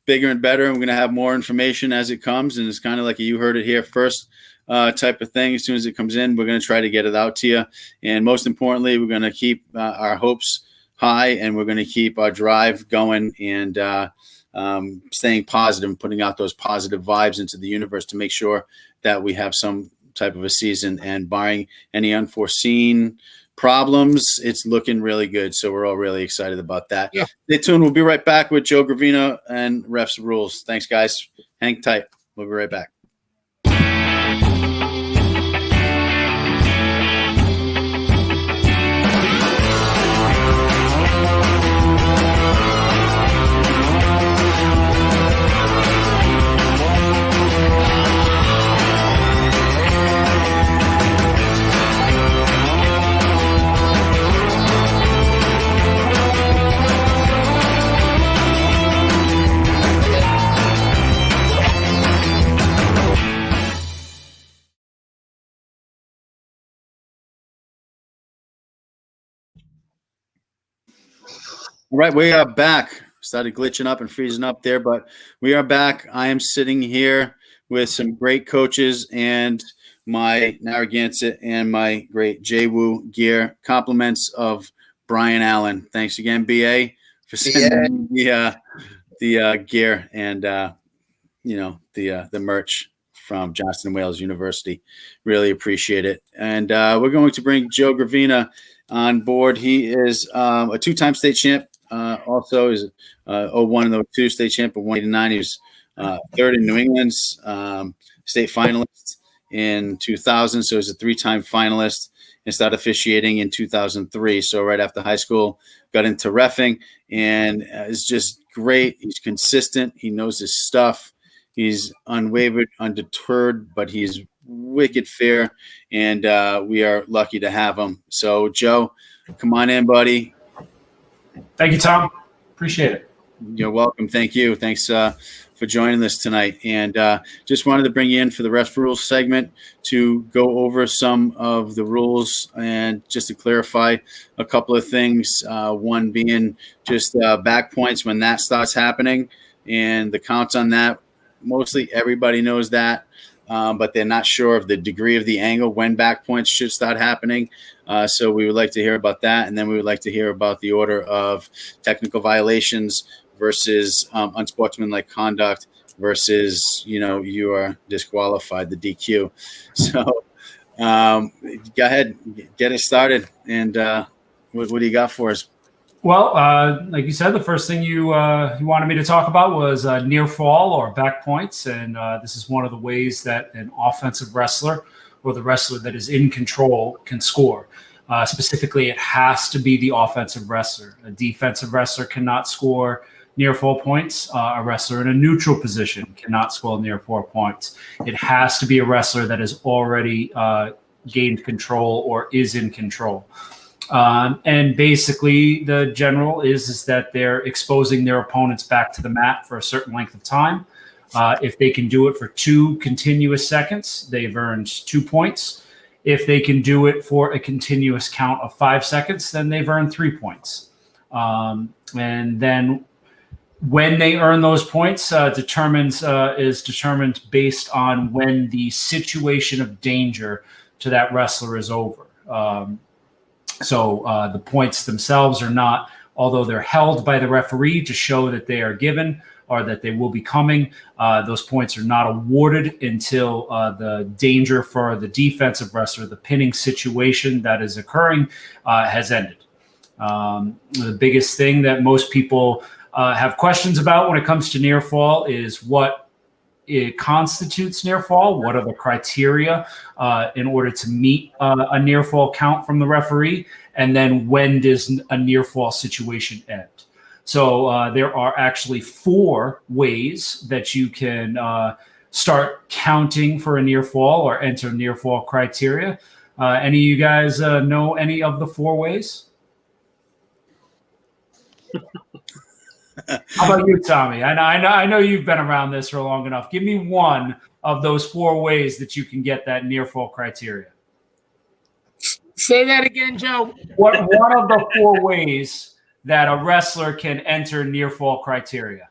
bigger and better. And we're going to have more information as it comes. And it's kind of like you heard it here first type of thing. As soon as it comes in, we're going to try to get it out to you. And most importantly, we're going to keep our hopes high, and we're going to keep our drive going and staying positive and putting out those positive vibes into the universe to make sure that we have some type of a season. And barring any unforeseen problems, it's looking really good. So we're all really excited about that. Yeah. Stay tuned. We'll be right back with Joe Gravina and refs rules. Thanks, guys. Hang tight. We'll be right back. All right, we are back. Started glitching up and freezing up there, but we are back. I am sitting here with some great coaches and my Narragnsett and my great JWU gear. Compliments of Brian Allen. Thanks again, BA, for sending me the gear and the merch from Johnston Wales University. Really appreciate it. And we're going to bring Joe Gravina on board. He is a two-time state champ. Also is 01 and 02 state champ of 189. He was third in New England's state finalist in 2000. So he's a three-time finalist and started officiating in 2003. So right after high school, got into reffing and is just great. He's consistent. He knows his stuff. He's unwavered, undeterred, but he's wicked fair. And we are lucky to have him. So Joe, come on in, buddy. Thank you, Tom. Appreciate it. You're welcome. Thank you. Thanks for joining us tonight. And just wanted to bring you in for the ref rules segment to go over some of the rules and just to clarify a couple of things. One being just back points when that starts happening and the counts on that. Mostly everybody knows that, but they're not sure of the degree of the angle when back points should start happening. So we would like to hear about that. And then we would like to hear about the order of technical violations versus unsportsmanlike conduct versus, you are disqualified, the DQ. So go ahead, get it started. And what do you got for us? Well, like you said, the first thing you wanted me to talk about was near fall or back points. And this is one of the ways that an offensive wrestler or the wrestler that is in control can score. Specifically, it has to be the offensive wrestler. A defensive wrestler cannot score near fall points. A wrestler in a neutral position cannot score near fall points. It has to be a wrestler that has already gained control or is in control. And basically, the general is that they're exposing their opponents back to the mat for a certain length of time. If they can do it for 2 continuous seconds, they've earned 2 points. If they can do it for a continuous count of 5 seconds, then they've earned 3 points. And then when they earn those points is determined based on when the situation of danger to that wrestler is over. So the points themselves are not, although they're held by the referee to show that they are given or that they will be coming, those points are not awarded until the danger for the defensive wrestler, the pinning situation that is occurring, has ended. The biggest thing that most people have questions about when it comes to near fall is what it constitutes near fall, what are the criteria in order to meet a near fall count from the referee, and then when does a near fall situation end. So there are actually 4 ways that you can start counting for a near fall or enter near fall criteria. Any of you guys know any of the 4 ways? How about you, Tommy? I know you've been around this for long enough. Give me one of those 4 ways that you can get that near fall criteria. Say that again, Joe. One of the 4 ways that a wrestler can enter near fall criteria.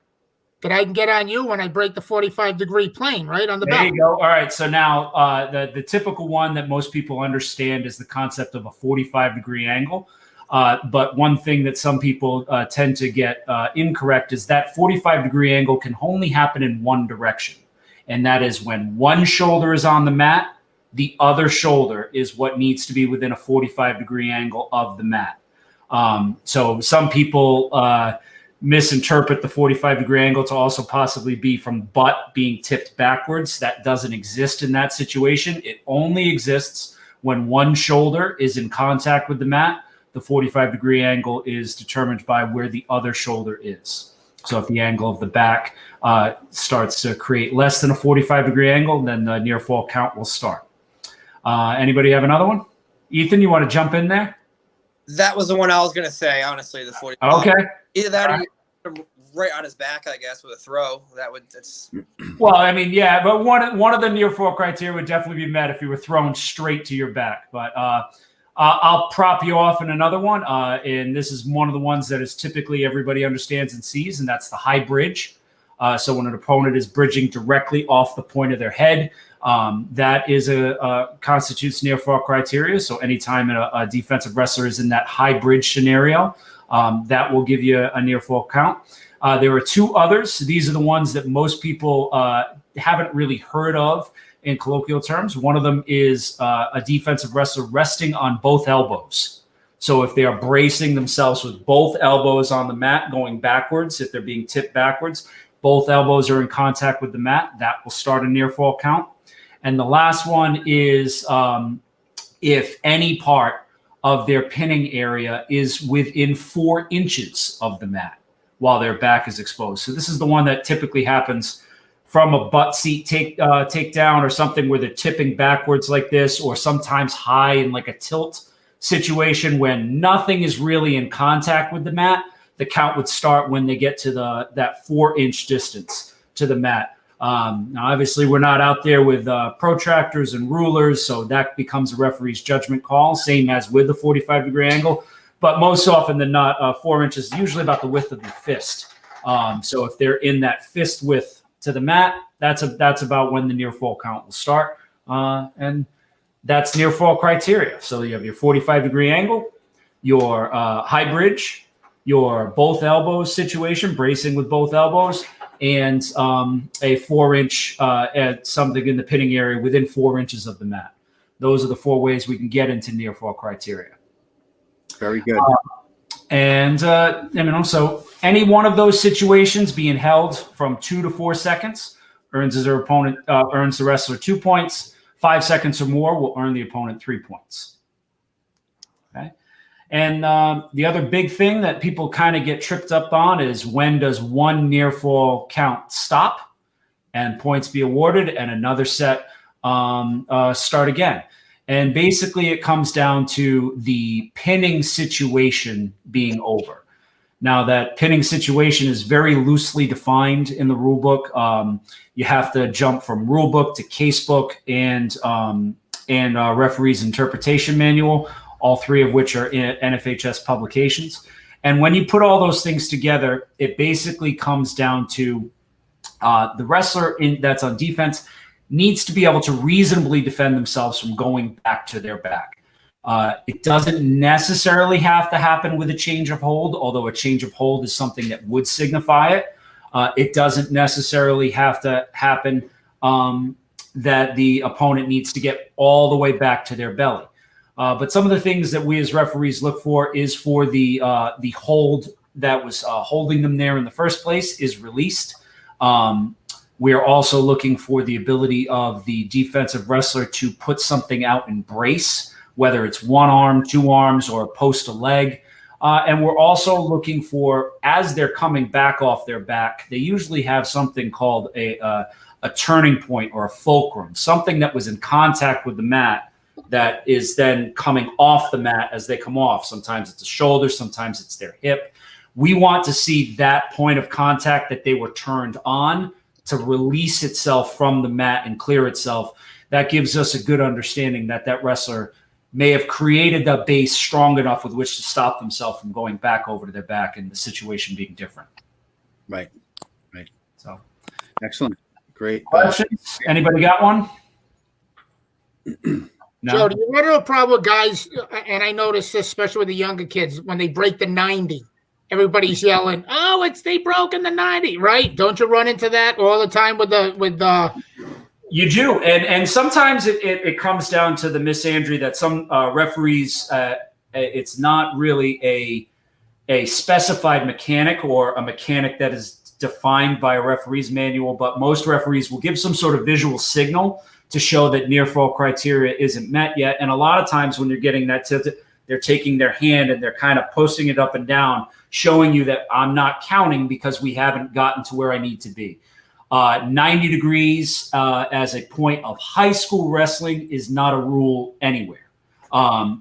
That I can get on you when I break the 45-degree plane, right on the There back. you go. All right. So now the typical one that most people understand is the concept of a 45-degree angle. But one thing that some people tend to get incorrect is that 45-degree angle can only happen in one direction. And that is when one shoulder is on the mat, the other shoulder is what needs to be within a 45-degree angle of the mat. So some people misinterpret the 45-degree angle to also possibly be from butt being tipped backwards. That doesn't exist in that situation. It only exists when one shoulder is in contact with the mat. The 45-degree angle is determined by where the other shoulder is. So if the angle of the back starts to create less than a 45-degree angle, then the near fall count will start. Anybody have another one? Ethan, you want to jump in there? That was the one I was going to say, honestly, the 45. Okay. Either that or you right on his back, I guess, with a throw. That's Well, I mean, yeah, but one of the near fall criteria would definitely be met if you were thrown straight to your back. But I'll prop you off in another one, and this is one of the ones that is typically everybody understands and sees, and that's the high bridge. So when an opponent is bridging directly off the point of their head, that is constitutes near fall criteria. So anytime a defensive wrestler is in that high bridge scenario, that will give you a near fall count. There are 2 others. These are the ones that most people haven't really heard of in colloquial terms. One of them is a defensive wrestler resting on both elbows. So if they are bracing themselves with both elbows on the mat going backwards, if they're being tipped backwards, both elbows are in contact with the mat, that will start a near fall count. And the last one is if any part of their pinning area is within 4 inches of the mat while their back is exposed. So this is the one that typically happens from a butt seat takedown or something where they're tipping backwards like this, or sometimes high in like a tilt situation when nothing is really in contact with the mat. The count would start when they get to that 4-inch distance to the mat. Now, obviously, we're not out there with protractors and rulers, so that becomes a referee's judgment call, same as with the 45-degree angle. But most often than not, 4 inches is usually about the width of your fist. So if they're in that fist width to the mat, that's about when the near fall count will start. And that's near fall criteria. So you have your 45-degree angle, your high bridge, your both elbows situation, bracing with both elbows, and a 4-inch at something in the pinning area within 4 inches of the mat. Those are the 4 ways we can get into near fall criteria. Very good. And so any one of those situations being held from 2 to 4 seconds earns their opponent earns the wrestler 2 points. 5 seconds or more will earn the opponent 3 points. Okay. And the other big thing that people kind of get tripped up on is when does one near fall count stop and points be awarded and another set start again. And basically it comes down to the pinning situation being over. Now that pinning situation is very loosely defined in the rule book. You have to jump from rule book to case book and referee's interpretation manual, all 3 of which are in NFHS publications. And when you put all those things together, it basically comes down to the wrestler that's on defense needs to be able to reasonably defend themselves from going back to their back. It doesn't necessarily have to happen with a change of hold, although a change of hold is something that would signify it. It doesn't necessarily have to happen that the opponent needs to get all the way back to their belly. But some of the things that we as referees look for is for the hold that was holding them there in the first place is released. We are also looking for the ability of the defensive wrestler to put something out in brace, whether it's one arm, two arms, or post a leg. And we're also looking for, as they're coming back off their back, they usually have something called a turning point or a fulcrum, something that was in contact with the mat that is then coming off the mat as they come off. Sometimes it's a shoulder, sometimes it's their hip. We want to see that point of contact that they were turned on to release itself from the mat and clear itself. That gives us a good understanding that that wrestler may have created the base strong enough with which to stop themselves from going back over to their back and the situation being different. Right. So, Excellent. Great. questions? Anybody got one? No? Joe, do you run into a problem with guys, and I notice this, especially with the younger kids, when they break the 90, everybody's yelling, "Oh, they broken the 90," right? Don't you run into that all the time with the You do, and sometimes it comes down to the misandry that some referees, it's not really a specified mechanic or a mechanic that is defined by a referee's manual, but most referees will give some sort of visual signal to show that near fall criteria isn't met yet. And a lot of times when you're getting that tilted, they're taking their hand and they're kind of posting it up and down, showing you that I'm not counting because we haven't gotten to where I need to be. 90 degrees as a point of high school wrestling is not a rule anywhere.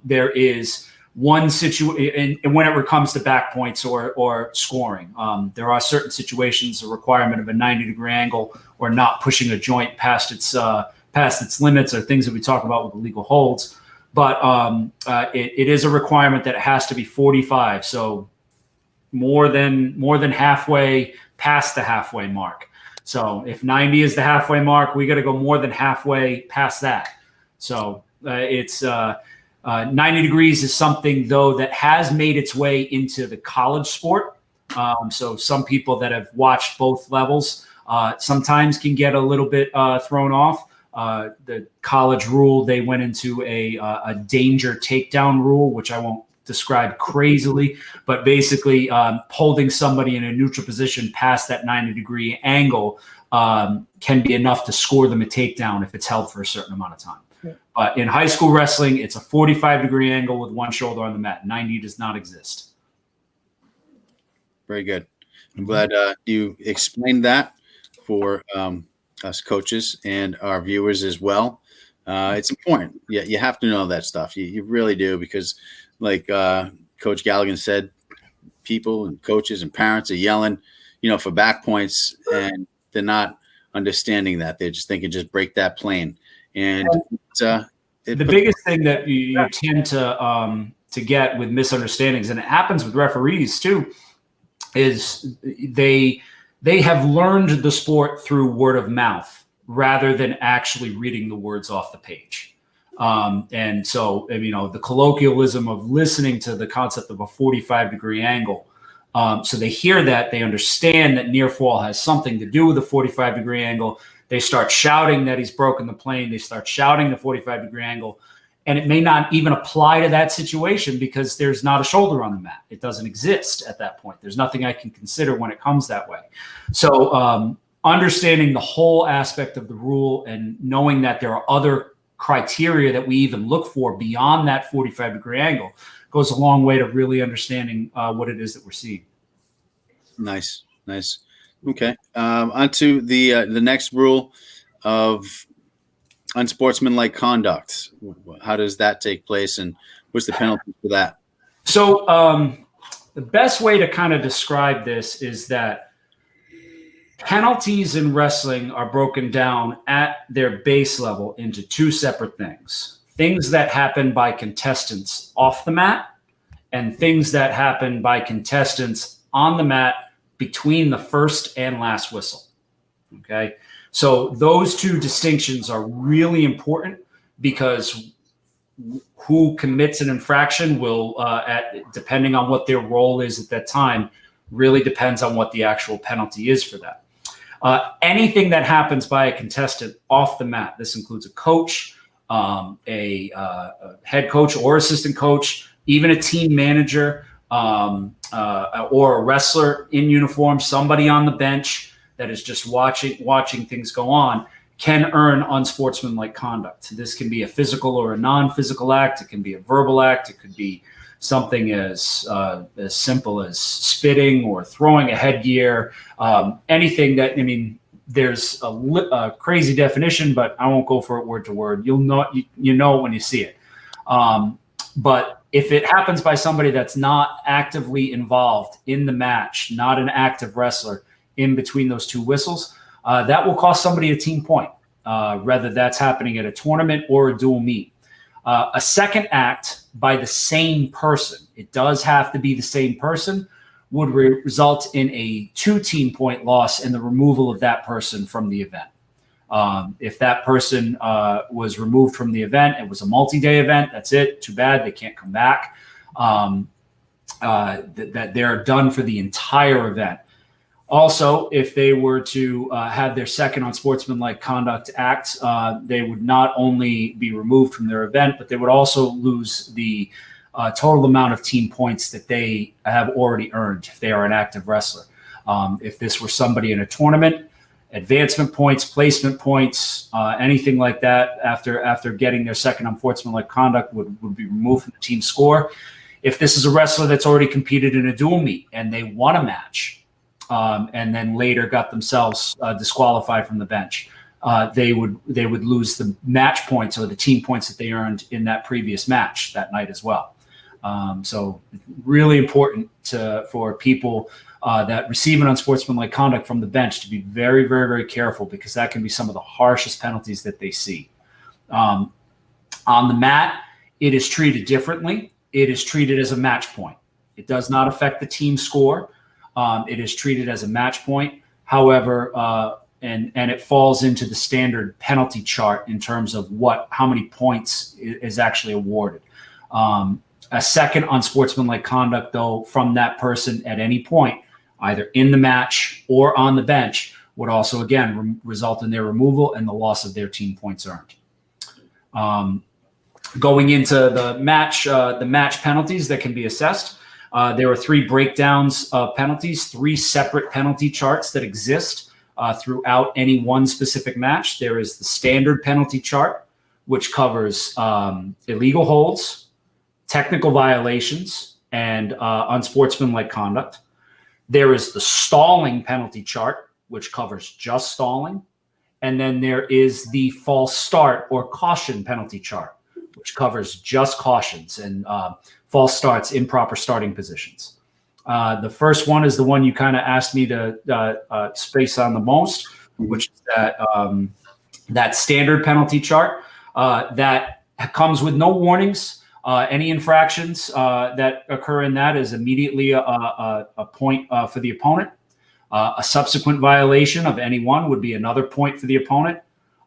There is one situation, and whenever it comes to back points or scoring, there are certain situations, a requirement of a 90-degree angle or not pushing a joint past its limits, or things that we talk about with illegal holds. But it is a requirement that it has to be 45, so more than halfway past the halfway mark. So if 90 is the halfway mark, we got to go more than halfway past that. So it's 90 degrees is something, though, that has made its way into the college sport. So some people that have watched both levels sometimes can get a little bit thrown off. The college rule, they went into a danger takedown rule, which I won't describe crazily, but basically holding somebody in a neutral position past that 90-degree angle can be enough to score them a takedown if it's held for a certain amount of time. But in high school wrestling, it's a 45-degree angle with one shoulder on the mat. 90 does not exist. Very good. I'm glad you explained that for us coaches and our viewers as well. It's important. Yeah, you have to know that stuff. You really do, because like Coach Galligan said, people and coaches and parents are yelling, for back points, and they're not understanding that. They're just thinking, just break that plane. And the biggest thing that you tend to get with misunderstandings, and it happens with referees too, is they have learned the sport through word of mouth rather than actually reading the words off the page. And so, the colloquialism of listening to the concept of a 45-degree angle. So they hear that, they understand that near fall has something to do with a 45-degree angle. They start shouting that he's broken the plane. They start shouting the 45-degree angle. And it may not even apply to that situation because there's not a shoulder on the mat. It doesn't exist at that point. There's nothing I can consider when it comes that way. So understanding the whole aspect of the rule and knowing that there are other criteria that we even look for beyond that 45-degree angle goes a long way to really understanding what it is that we're seeing. Nice. Okay. On to the next rule of unsportsmanlike conduct. How does that take place, and what's the penalty for that? So the best way to kind of describe this is that penalties in wrestling are broken down at their base level into two separate things. Things that happen by contestants off the mat and things that happen by contestants on the mat between the first and last whistle. Okay. So those two distinctions are really important because who commits an infraction will, depending on what their role is at that time, really depends on what the actual penalty is for that. Anything that happens by a contestant off the mat, this includes a coach, a head coach or assistant coach, even a team manager, or a wrestler in uniform, somebody on the bench, that is just watching things go on can earn unsportsmanlike conduct. This can be a physical or a non-physical act. It can be a verbal act. It could be something as simple as spitting or throwing a headgear, anything that, I mean, there's a crazy definition, but I won't go for it word to word. You'll know, you know when you see it. But if it happens by somebody that's not actively involved in the match, not an active wrestler in between those two whistles, that will cost somebody a team point, whether that's happening at a tournament or a dual meet. A second act by the same person, it does have to be the same person, would result in a 2 team point loss and the removal of that person from the event. If that person was removed from the event, it was a multi-day event, that's it, too bad, they can't come back. That they're done for the entire event. Also, if they were to have their second unsportsmanlike conduct act, they would not only be removed from their event, but they would also lose the total amount of team points that they have already earned if they are an active wrestler. If this were somebody in a tournament, advancement points, placement points, anything like that after getting their second unsportsmanlike conduct would be removed from the team score. If this is a wrestler that's already competed in a dual meet and they won a match, and then later got themselves disqualified from the bench, they would lose the match points or the team points that they earned in that previous match that night as well. So really important for people that receive an unsportsmanlike conduct from the bench to be very, very, very careful, because that can be some of the harshest penalties that they see. On the mat, it is treated differently. It is treated as a match point. It does not affect the team score. It is treated as a match point. However, and it falls into the standard penalty chart in terms of how many points is actually awarded. A second unsportsmanlike conduct, though, from that person at any point, either in the match or on the bench, would also, again, result in their removal and the loss of their team points earned. Going into the match penalties that can be assessed, there are 3 breakdowns of penalties, 3 separate penalty charts that exist throughout any one specific match. There is the standard penalty chart, which covers illegal holds, technical violations, and unsportsmanlike conduct. There is the stalling penalty chart, which covers just stalling. And then there is the false start or caution penalty chart, which covers just cautions and false starts, improper starting positions. The first one is the one you kind of asked me to space on the most, which is that standard penalty chart that comes with no warnings. Any infractions that occur in that is immediately a point for the opponent. A subsequent violation of any one would be another point for the opponent.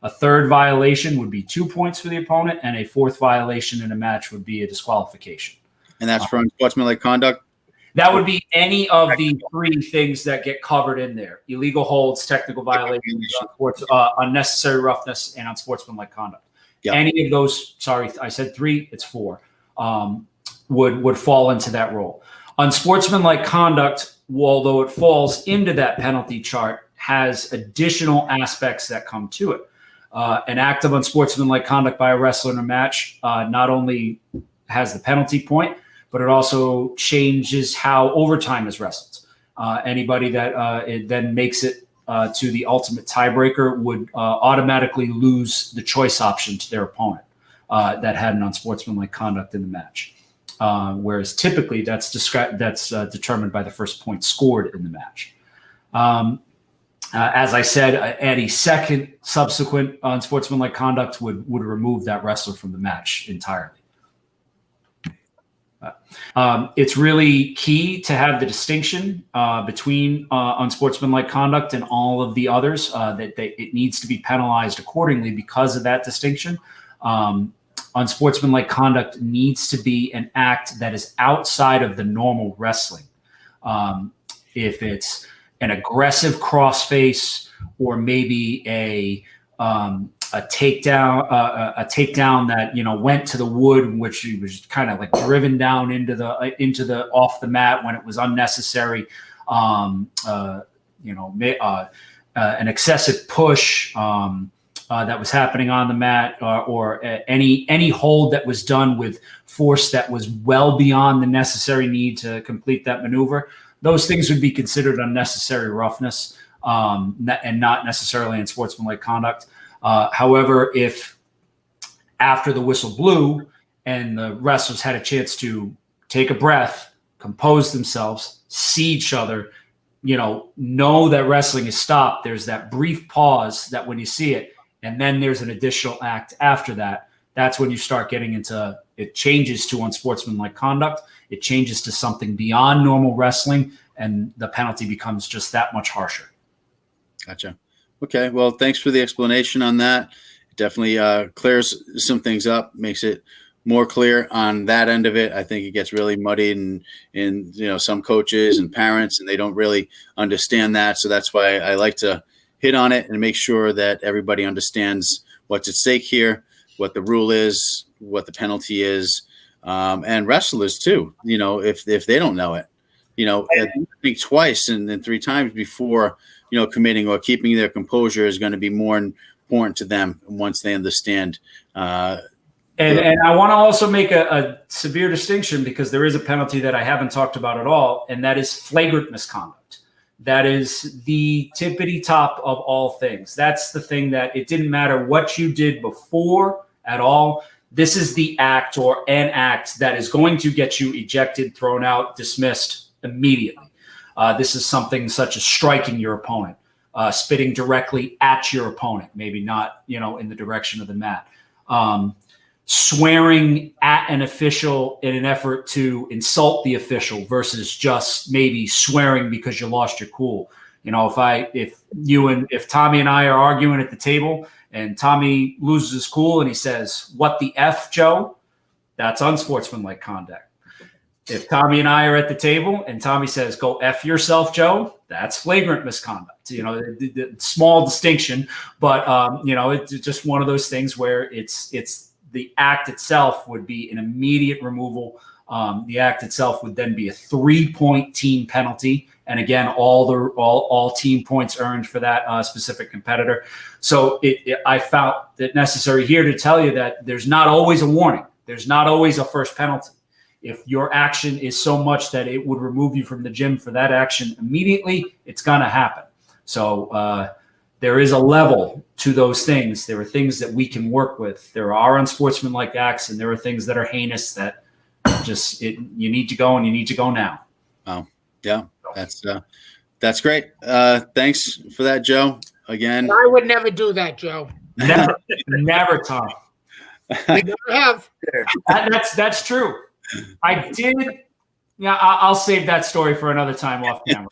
A third violation would be 2 points for the opponent, and a fourth violation in a match would be a disqualification. And that's for unsportsmanlike conduct? That would be any of the 3 things that get covered in there: illegal holds, technical violations, unnecessary roughness, and unsportsmanlike conduct. Yep. Any of those, sorry, I said 3, it's 4, would fall into that role. Unsportsmanlike conduct, although it falls into that penalty chart, has additional aspects that come to it. An act of unsportsmanlike conduct by a wrestler in a match not only has the penalty point, but it also changes how overtime is wrestled. Anybody that it then makes it to the ultimate tiebreaker would automatically lose the choice option to their opponent that had an unsportsmanlike conduct in the match. Whereas typically that's determined by the first point scored in the match. As I said, any second subsequent unsportsmanlike conduct would remove that wrestler from the match entirely. It's really key to have the distinction between unsportsmanlike conduct and all of the others, that it needs to be penalized accordingly because of that distinction. Unsportsmanlike conduct needs to be an act that is outside of the normal wrestling. If it's an aggressive crossface, or maybe a takedown that went to the wood, which he was kind of like driven down into the off the mat when it was unnecessary. an excessive push that was happening on the mat, or any hold that was done with force that was well beyond the necessary need to complete that maneuver, those things would be considered unnecessary roughness, and not necessarily unsportsmanlike conduct. However, if after the whistle blew and the wrestlers had a chance to take a breath, compose themselves, see each other, know that wrestling is stopped, there's that brief pause that when you see it, and then there's an additional act after that, that's when you start getting into, it changes to unsportsmanlike conduct. It changes to something beyond normal wrestling, and the penalty becomes just that much harsher. Gotcha. Okay. Well, thanks for the explanation on that. It definitely clears some things up, makes it more clear on that end of it. I think it gets really muddied in some coaches and parents, and they don't really understand that. So that's why I like to hit on it and make sure that everybody understands what's at stake here, what the rule is, what the penalty is, and wrestlers too. If they don't know it, I think twice and 3 times before, committing or keeping their composure is going to be more important to them once they understand. And I want to also make a severe distinction, because there is a penalty that I haven't talked about at all, and that is flagrant misconduct. That is the tippity top of all things. That's the thing that it didn't matter what you did before at all. This is the act or an act that is going to get you ejected, thrown out, dismissed immediately. This is something such as striking your opponent, spitting directly at your opponent, maybe not, in the direction of the mat. Swearing at an official in an effort to insult the official versus just maybe swearing because you lost your cool. If Tommy and I are arguing at the table and Tommy loses his cool and he says, "What the F, Joe?" That's unsportsmanlike conduct. If Tommy and I are at the table and Tommy says, "Go F yourself, Joe," that's flagrant misconduct. The small distinction, but it's just one of those things where it's the act itself would be an immediate removal. The act itself would then be a 3-point team penalty, and again, all team points earned for that specific competitor. So I found it necessary here to tell you that there's not always a warning. There's not always a first penalty. If your action is so much that it would remove you from the gym for that action immediately, it's going to happen. So there is a level to those things. There are things that we can work with. There are unsportsmanlike acts, and there are things that are heinous that you need to go, and you need to go now. Oh, yeah, that's great. Thanks for that, Joe. Again, I would never do that, Joe. Never, Tom. We never have. That's true. I did. Yeah, I'll save that story for another time off camera.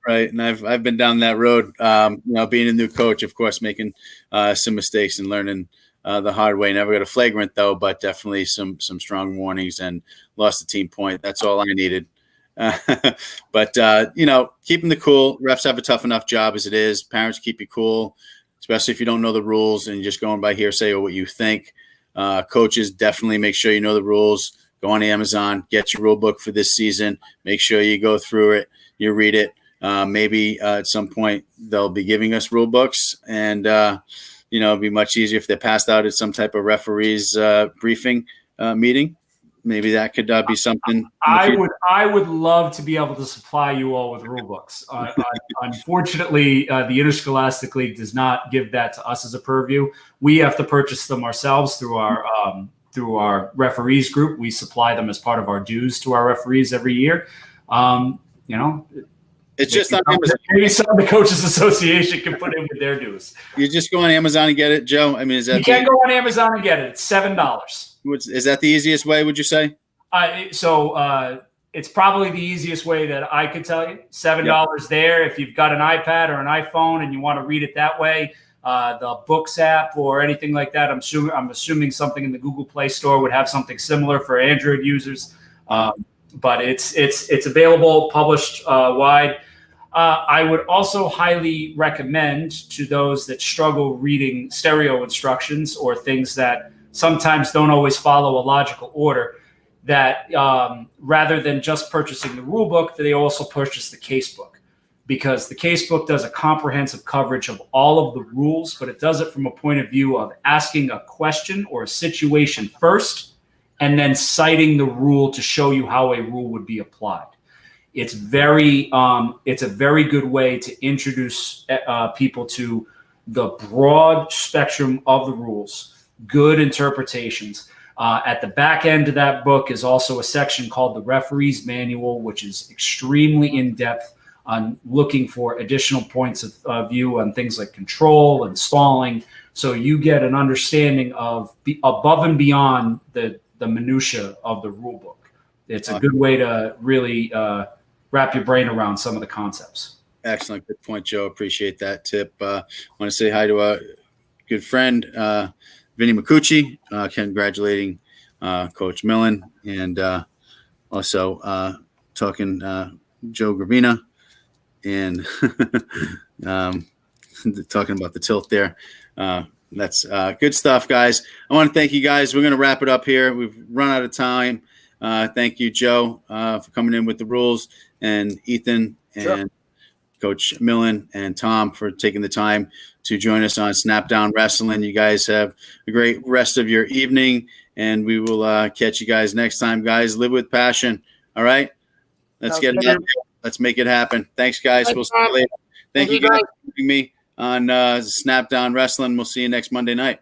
Right. And I've been down that road. Being a new coach, of course, making some mistakes and learning the hard way. Never got a flagrant though, but definitely some strong warnings and lost the team point. That's all I needed. But keeping the cool. Refs have a tough enough job as it is. Parents, keep you cool, especially if you don't know the rules and you're just going by hearsay or what you think. Coaches, definitely make sure you know the rules. Go on Amazon, get your rule book for this season. Make sure you go through it, you read it. Maybe at some point they'll be giving us rule books, and it'd be much easier if they're passed out at some type of referees briefing meeting. Maybe that could be something. I would love to be able to supply you all with rule books. Unfortunately, the Interscholastic League does not give that to us as a purview. We have to purchase them ourselves through our referees group. We supply them as part of our dues to our referees every year. It's just on Amazon. Maybe some of the Coaches Association can put in with their dues. You just go on Amazon and get it, Joe? I mean, is that you can go on Amazon and get it. It's $7. Is that the easiest way, would you say? It's probably the easiest way that I could tell you. $7 there. If you've got an iPad or an iPhone and you want to read it that way, the Books app or anything like that, I'm assuming something in the Google Play Store would have something similar for Android users. But it's available, published wide. I would also highly recommend to those that struggle reading stereo instructions or things that sometimes don't always follow a logical order, that rather than just purchasing the rule book, they also purchase the case book. because the casebook does a comprehensive coverage of all of the rules, but it does it from a point of view of asking a question or a situation first and then citing the rule to show you how a rule would be applied. It's a very good way to introduce people to the broad spectrum of the rules, good interpretations. At the back end of that book is also a section called the Referee's Manual, which is extremely in-depth on looking for additional points of view on things like control and stalling. So you get an understanding of above and beyond the minutia of the rule book. It's a good way to really wrap your brain around some of the concepts. Excellent. Good point, Joe. Appreciate that tip. I want to say hi to a good friend, Vinny Micucci, congratulating Coach Millen, and also talking Joe Gravina, and talking about the tilt there. That's good stuff, guys. I want to thank you guys. We're going to wrap it up here. We've run out of time. Thank you, Joe, for coming in with the rules, and Ethan and Coach Millen and Tom for taking the time to join us on Snapdown Wrestling. You guys have a great rest of your evening, and we will catch you guys next time, guys. Live with passion. All right? Let's get it up. Let's make it happen. Thanks, guys. We'll see you later. Thank you guys for joining me on Snapdown Wrestling. We'll see you next Monday night.